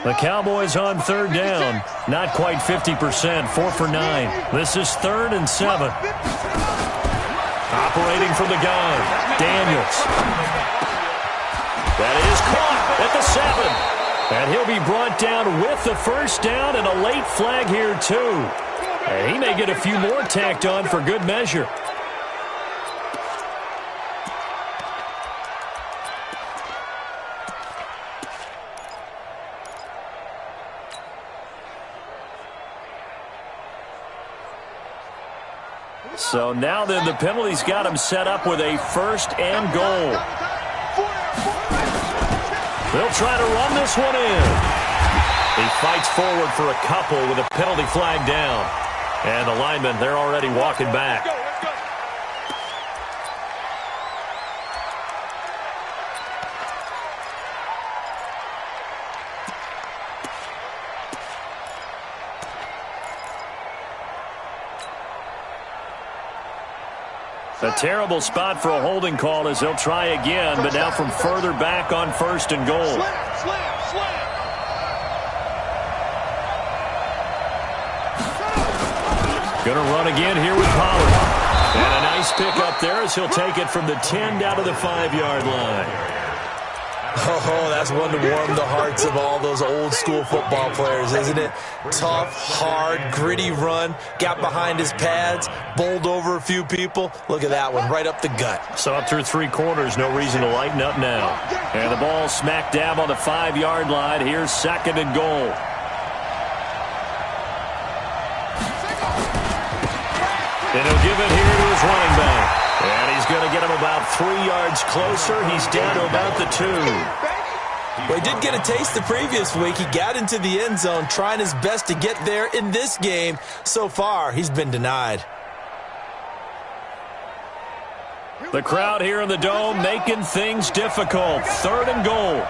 The Cowboys on 3rd down. Not quite 50%, 4 for 9. This is 3rd and 7. Operating from the gun, Daniels. That is caught at the 7. And he'll be brought down with the first down and a late flag here, too. And he may get a few more tacked on for good measure. So now then the penalty's got him set up with a 1st and goal. They'll try to run this one in. He fights forward for a couple with a penalty flag down. And the linemen, they're already walking back. A terrible spot for a holding call as they'll try again, but now from further back on 1st and goal. Going to run again here with Pollard. And a nice pick up there as he'll take it from the 10 down to the 5-yard line.
Oh, that's one to warm the hearts of all those old-school football players, isn't it? Tough, hard, gritty run, got behind his pads, bowled over a few people. Look at that one, right up the gut.
So up through 3 quarters, no reason to lighten up now. And the ball smack dab on the 5-yard line. Here's 2nd and goal. And he'll give it here to his running back. And he's going to get him about 3 yards closer. He's down to about the 2.
Well, he did get a taste the previous week. He got into the end zone, trying his best to get there in this game. So far, he's been denied.
The crowd here in the Dome making things difficult. 3rd and goal.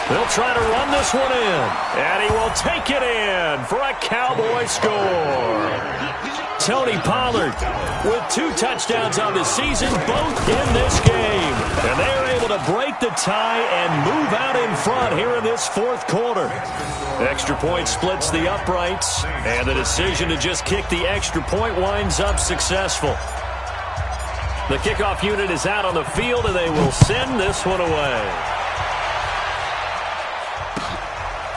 They'll try to run this one in. And he will take it in for a Cowboy score. Tony Pollard with 2 touchdowns on the season, both in this game. And they are able to break the tie and move out in front here in this 4th quarter. Extra point splits the uprights, and the decision to just kick the extra point winds up successful. The kickoff unit is out on the field, and they will send this one away.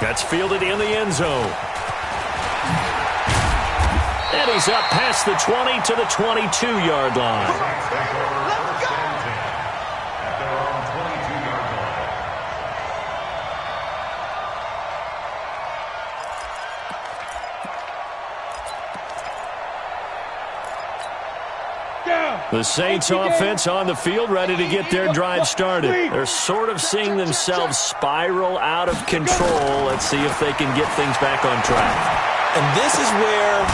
That's fielded in the end zone. And he's up past the 20 to the 22-yard line. The Saints offense on the field, ready to get their drive started. They're sort of seeing themselves spiral out of control. Let's see if they can get things back on track.
And this is where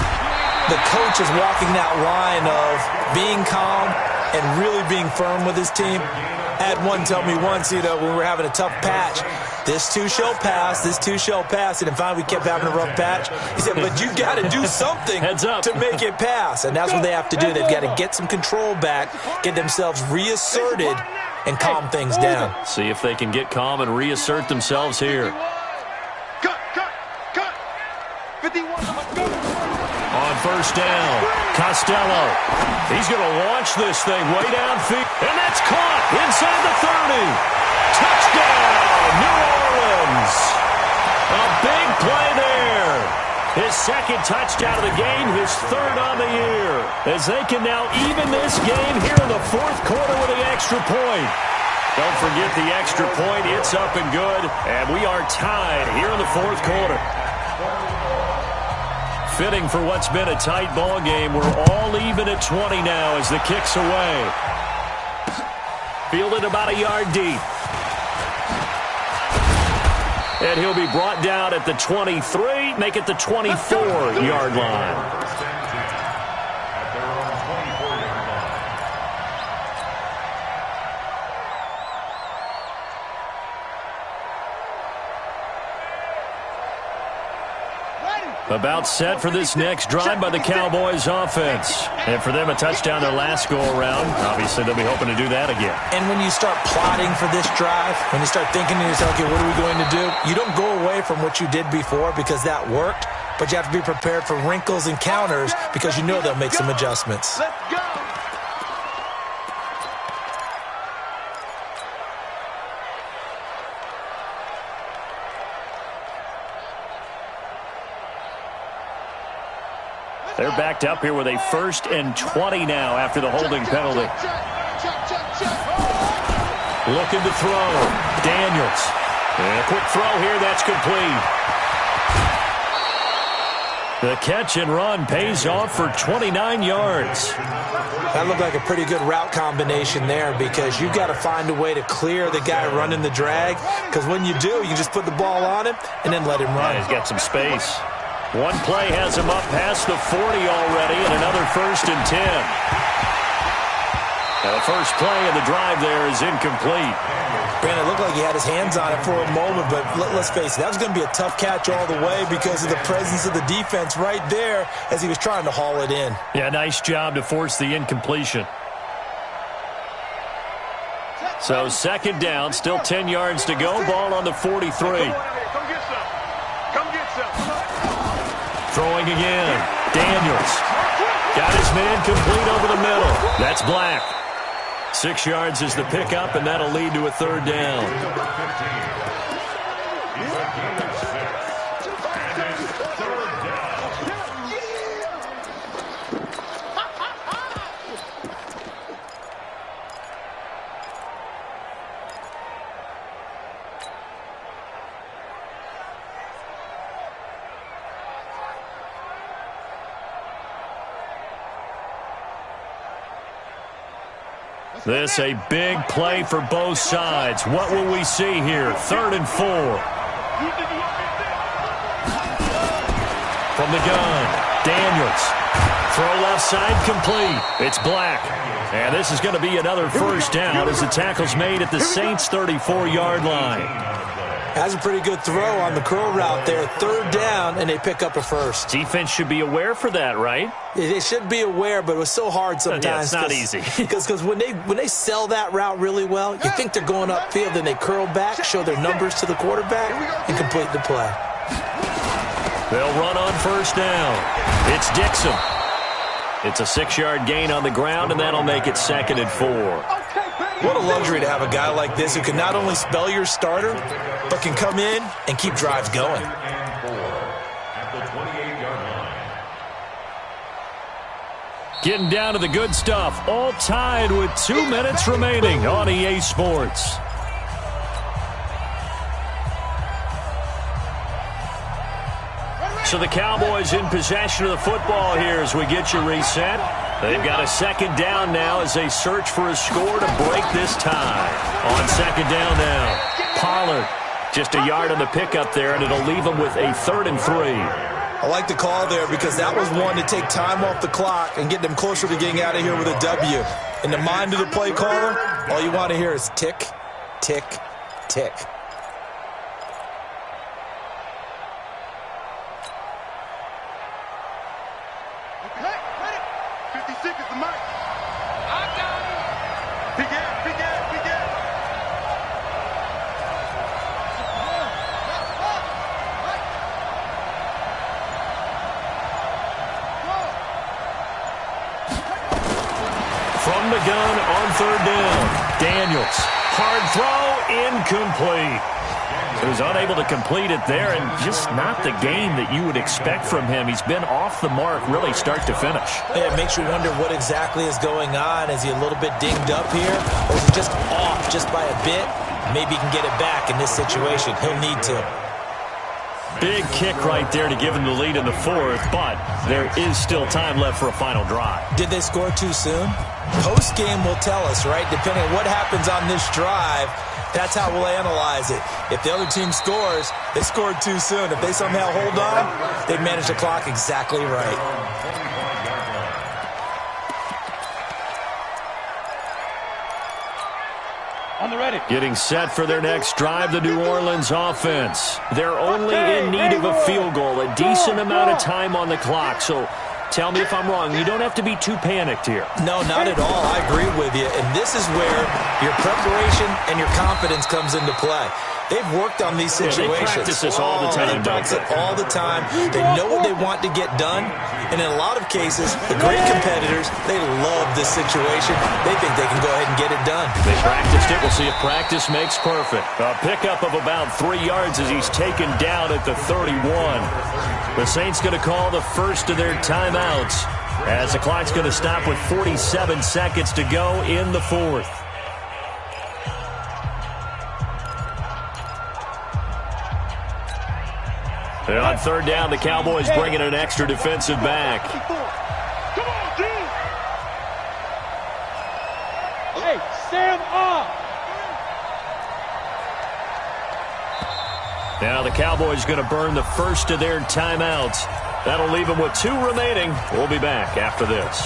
the coach is walking that line of being calm and really being firm with his team. I had one tell me once, when we were having a tough patch, this too shall pass, this too shall pass. And finally we kept having a rough patch. He said, but you got to do something to make it pass. And that's what they have to do. They've got to get some control back, get themselves reasserted, and calm things down.
See if they can get calm and reassert themselves here.
Cut. 51.
On first down. Costello. He's going to launch this thing way downfield. And that's caught inside the 30. Touchdown, New Orleans. A big play there. His second touchdown of the game, his third on the year. As they can now even this game here in the fourth quarter with the extra point. Don't forget the extra point. It's up and good. And we are tied here in the fourth quarter. Fitting for what's been a tight ball game. We're all even at 20 now as the kick's away. Fielded about a yard deep. And he'll be brought down at the 23, make it the 24-yard line. About set for this next drive by the Cowboys offense. And for them, a touchdown their last go-around. Obviously, they'll be hoping to do that again.
And when you start plotting for this drive, when you start thinking to yourself, okay, what are we going to do? You don't go away from what you did before because that worked, but you have to be prepared for wrinkles and counters because you know they'll make some adjustments.
Let's go.
They're backed up here with a 1st and 20 now after the holding penalty. Looking to throw. Daniels. And a quick throw here. That's complete. The catch and run pays off for 29 yards.
That looked like a pretty good route combination there because you've got to find a way to clear the guy running the drag because when you do, you can just put the ball on him and then let him run.
Yeah, he's got some space. One play has him up past the 40 already, and another 1st and 10. Now the first play of the drive there is incomplete.
Brandon, it looked like he had his hands on it for a moment, but let's face it, that was going to be a tough catch all the way because of the presence of the defense right there as he was trying to haul it in.
Yeah, nice job to force the incompletion. So 2nd down, still 10 yards to go, ball on the 43. Throwing again. Daniels. Got his man complete over the middle. That's Black. 6 yards is the pickup, and that'll lead to a 3rd down. This a big play for both sides. What will we see here? 3rd and 4. From the gun, Daniels. Throw left side complete. It's Black. And this is going to be another 1st down as the tackle's made at the Saints' 34-yard line.
Has a pretty good throw on the curl route there. 3rd down, and they pick up a 1st.
Defense should be aware for that, right?
They should be aware, but it was so hard sometimes.
Yeah, it's not easy.
Because when they sell that route really well, you think they're going upfield, then they curl back, show their numbers to the quarterback, and complete the play.
They'll run on 1st down. It's Dixon. It's a 6-yard gain on the ground, and that'll make it 2nd and 4.
What a luxury to have a guy like this who can not only spell your starter, but can come in and keep drives going.
Getting down to the good stuff. All tied with 2 minutes remaining on EA Sports. So the Cowboys in possession of the football here as we get you reset. They've got a 2nd down now as they search for a score to break this tie. On 2nd down now, Pollard just a yard on the pickup there, and it'll leave them with a 3rd and 3.
I like the call there because that was one to take time off the clock and get them closer to getting out of here with a W. In the mind of the play caller, all you want to hear is tick, tick, tick.
from the gun on third down. Daniels, hard throw, incomplete. He was unable to complete it there, and just not the game that you would expect from him. He's been off the mark really start to finish.
Yeah, it makes you wonder what exactly is going on. Is he a little bit dinged up here, or is he just off just by a bit? Maybe he can get it back in this situation. He'll need to.
Big kick right there to give him the lead in the fourth, but there is still time left for a final drive.
Did they score too soon? Post-game will tell us, right? Depending on what happens on this drive, that's how we'll analyze it. If the other team scores, they scored too soon. If they somehow hold on, they manage the clock exactly right.
On the ready.
Getting set for their next drive, the New Orleans offense. They're only in need of a field goal, a decent amount of time on the clock. So tell me if I'm wrong. You don't have to be too panicked here.
No, not at all. I agree with you. And this is where your preparation and your confidence comes into play. They've worked on these situations.
They practice this all the time.
They practice it all the time. They know what they want to get done. And in a lot of cases, the great competitors, they love this situation. They think they can go ahead and get it done.
They practiced it. We'll see if practice makes perfect. A pickup of about 3 yards as he's taken down at the 31. The Saints going to call the first of their timeouts as the clock's going to stop with 47 seconds to go in the fourth. And on third down, the Cowboys bringing an extra defensive back.
Come on, dude.
Hey, Sam off.
Now the Cowboys going to burn the first of their timeouts. That'll leave them with 2 remaining. We'll be back after this.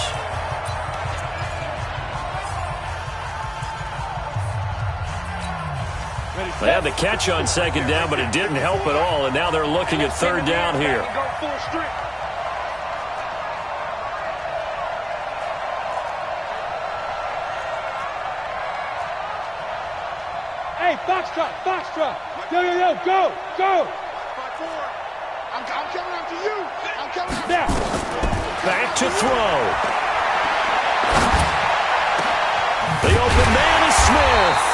They had the catch on second down, but it didn't help at all, and now they're looking at third down here.
Hey, foxtrot. Yo, go.
I'm coming after you. I'm coming after
Now.
Back to throw. The open man is Smith.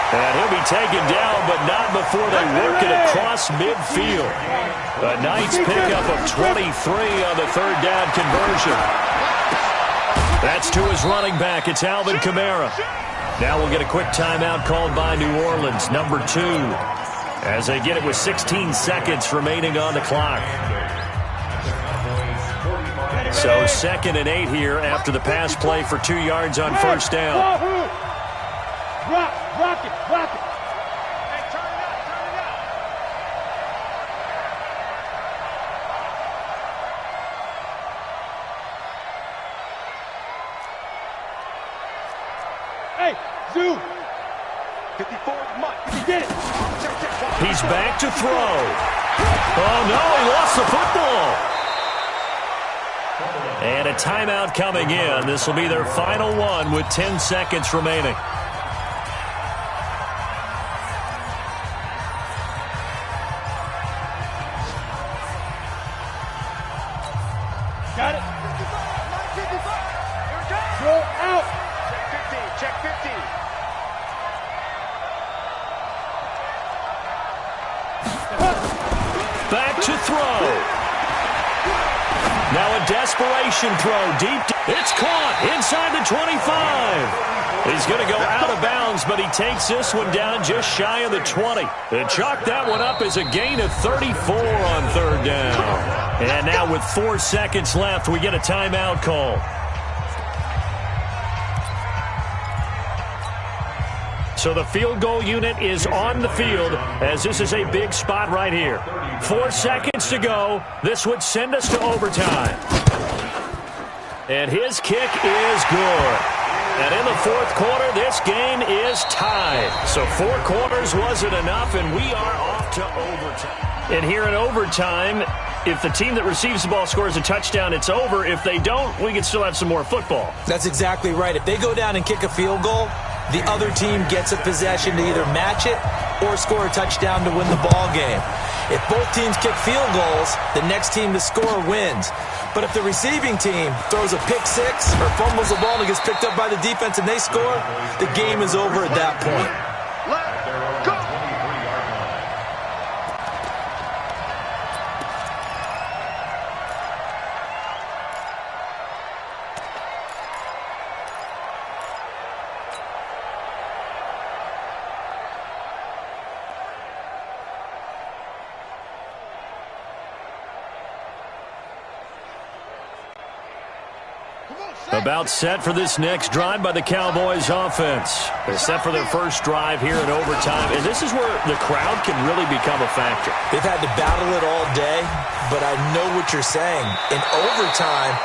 And he'll be taken down, but not before they work it across midfield. A nice pickup of 23 on the third down conversion. That's to his running back. It's Alvin Kamara. Now we'll get a quick timeout called by New Orleans, number 2, as they get it with 16 seconds remaining on the clock. So 2nd and 8 here after the pass play for 2 yards on first down.
Rock it.
Hey, turn it up.
Hey, Zoo.
54, Mike.
He did it.
He's back to throw. Oh, no, he lost the football. And a timeout coming in. This will be their final one with 10 seconds remaining.
Got it.
55. Here it goes.
Go out.
Check 15.
Back to throw. Now a desperation throw deep. It's caught inside the 25. He's going to go out of bounds, but he takes this one down just shy of the 20. And chalk that one up as a gain of 34 on third down. And now with 4 seconds left, we get a timeout call. So the field goal unit is on the field as this is a big spot right here. 4 seconds to go. This would send us to overtime. And his kick is good. And in the fourth quarter, this game is tied. So 4 quarters wasn't enough, and we are off to overtime. And here in overtime, if the team that receives the ball scores a touchdown, it's over. If they don't, we can still have some more football.
That's exactly right. If they go down and kick a field goal, the other team gets a possession to either match it or score a touchdown to win the ball game. If both teams kick field goals, the next team to score wins. But if the receiving team throws a pick six or fumbles the ball and gets picked up by the defense and they score, the game is over at that point.
About set for this next drive by the Cowboys offense. They're set for their first drive here in overtime, and this is where the crowd can really become a factor.
They've had to battle it all day, but I know what you're saying. In overtime,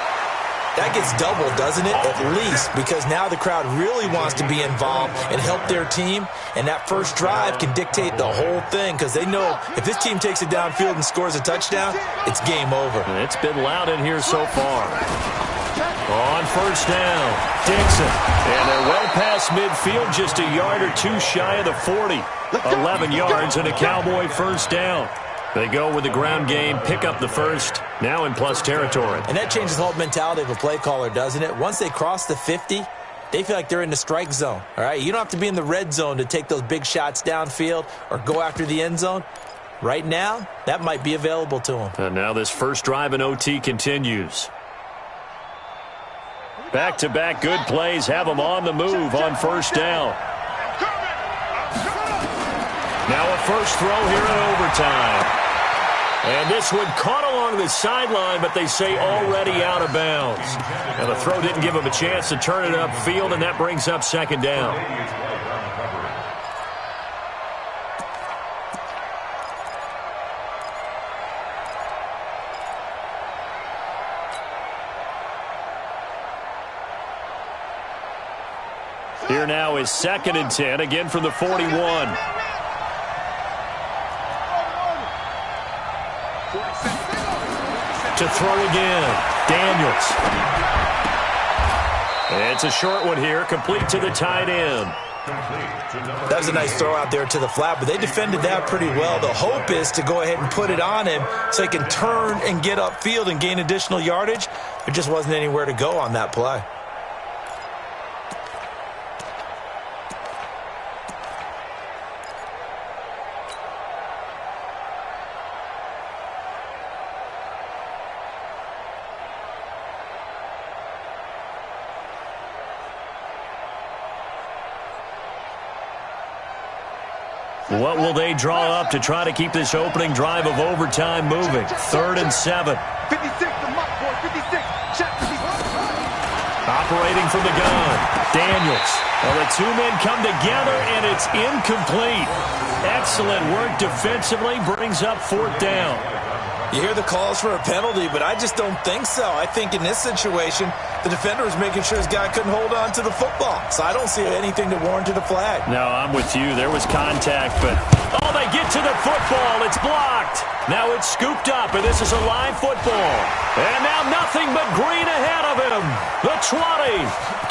that gets doubled, doesn't it? At least, because now the crowd really wants to be involved and help their team, and that first drive can dictate the whole thing because they know if this team takes it downfield and scores a touchdown, it's game over.
And it's been loud in here so far. On first down, Dixon. And they're well past midfield, just a yard or two shy of the 40. 11 yards and a Cowboy first down. They go with the ground game, pick up the first, now in plus territory.
And that changes the whole mentality of a play caller, doesn't it? Once they cross the 50, they feel like they're in the strike zone, all right? You don't have to be in the red zone to take those big shots downfield or go after the end zone. Right now, that might be available to them.
And now this first drive in OT continues. Back-to-back good plays have them on the move on first down. Now a first throw here in overtime. And this one caught along the sideline, but they say already out of bounds. Now the throw didn't give them a chance to turn it upfield, and that brings up second down. Here now is 2nd and 10, again from the 41. To throw again, Daniels. It's a short one here, complete to the tight end.
That was a nice throw out there to the flat, but they defended that pretty well. The hope is to go ahead and put it on him so he can turn and get upfield and gain additional yardage. There just wasn't anywhere to go on that play.
What will they draw up to try to keep this opening drive of overtime moving? 3rd and 7.
56, the mark, boy, 56. Check, 56.
Operating from the gun, Daniels. Well, the two men come together, and it's incomplete. Excellent work defensively, brings up 4th down.
You hear the calls for a penalty, but I just don't think so. I think in this situation, the defender was making sure his guy couldn't hold on to the football. So I don't see anything to warrant a flag.
No, I'm with you. There was contact, but they get to the football. It's blocked. Now it's scooped up, and this is a live football. And now nothing but green ahead of him. The 20,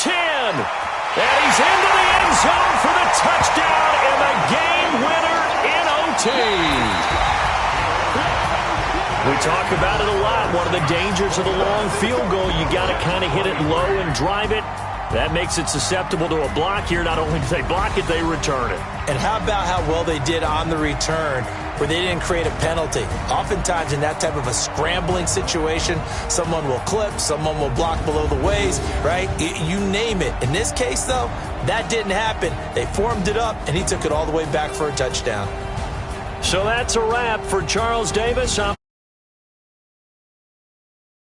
10, and he's into the end zone for the touchdown and the game winner in OT. We talk about it a lot. One of the dangers of the long field goal, you got to kind of hit it low and drive it. That makes it susceptible to a block here. Not only do they block it, they return it.
And how about how well they did on the return where they didn't create a penalty? Oftentimes in that type of a scrambling situation, someone will clip, someone will block below the waist, right? You name it. In this case, though, that didn't happen. They formed it up, and he took it all the way back for a touchdown.
So that's a wrap for Charles Davis.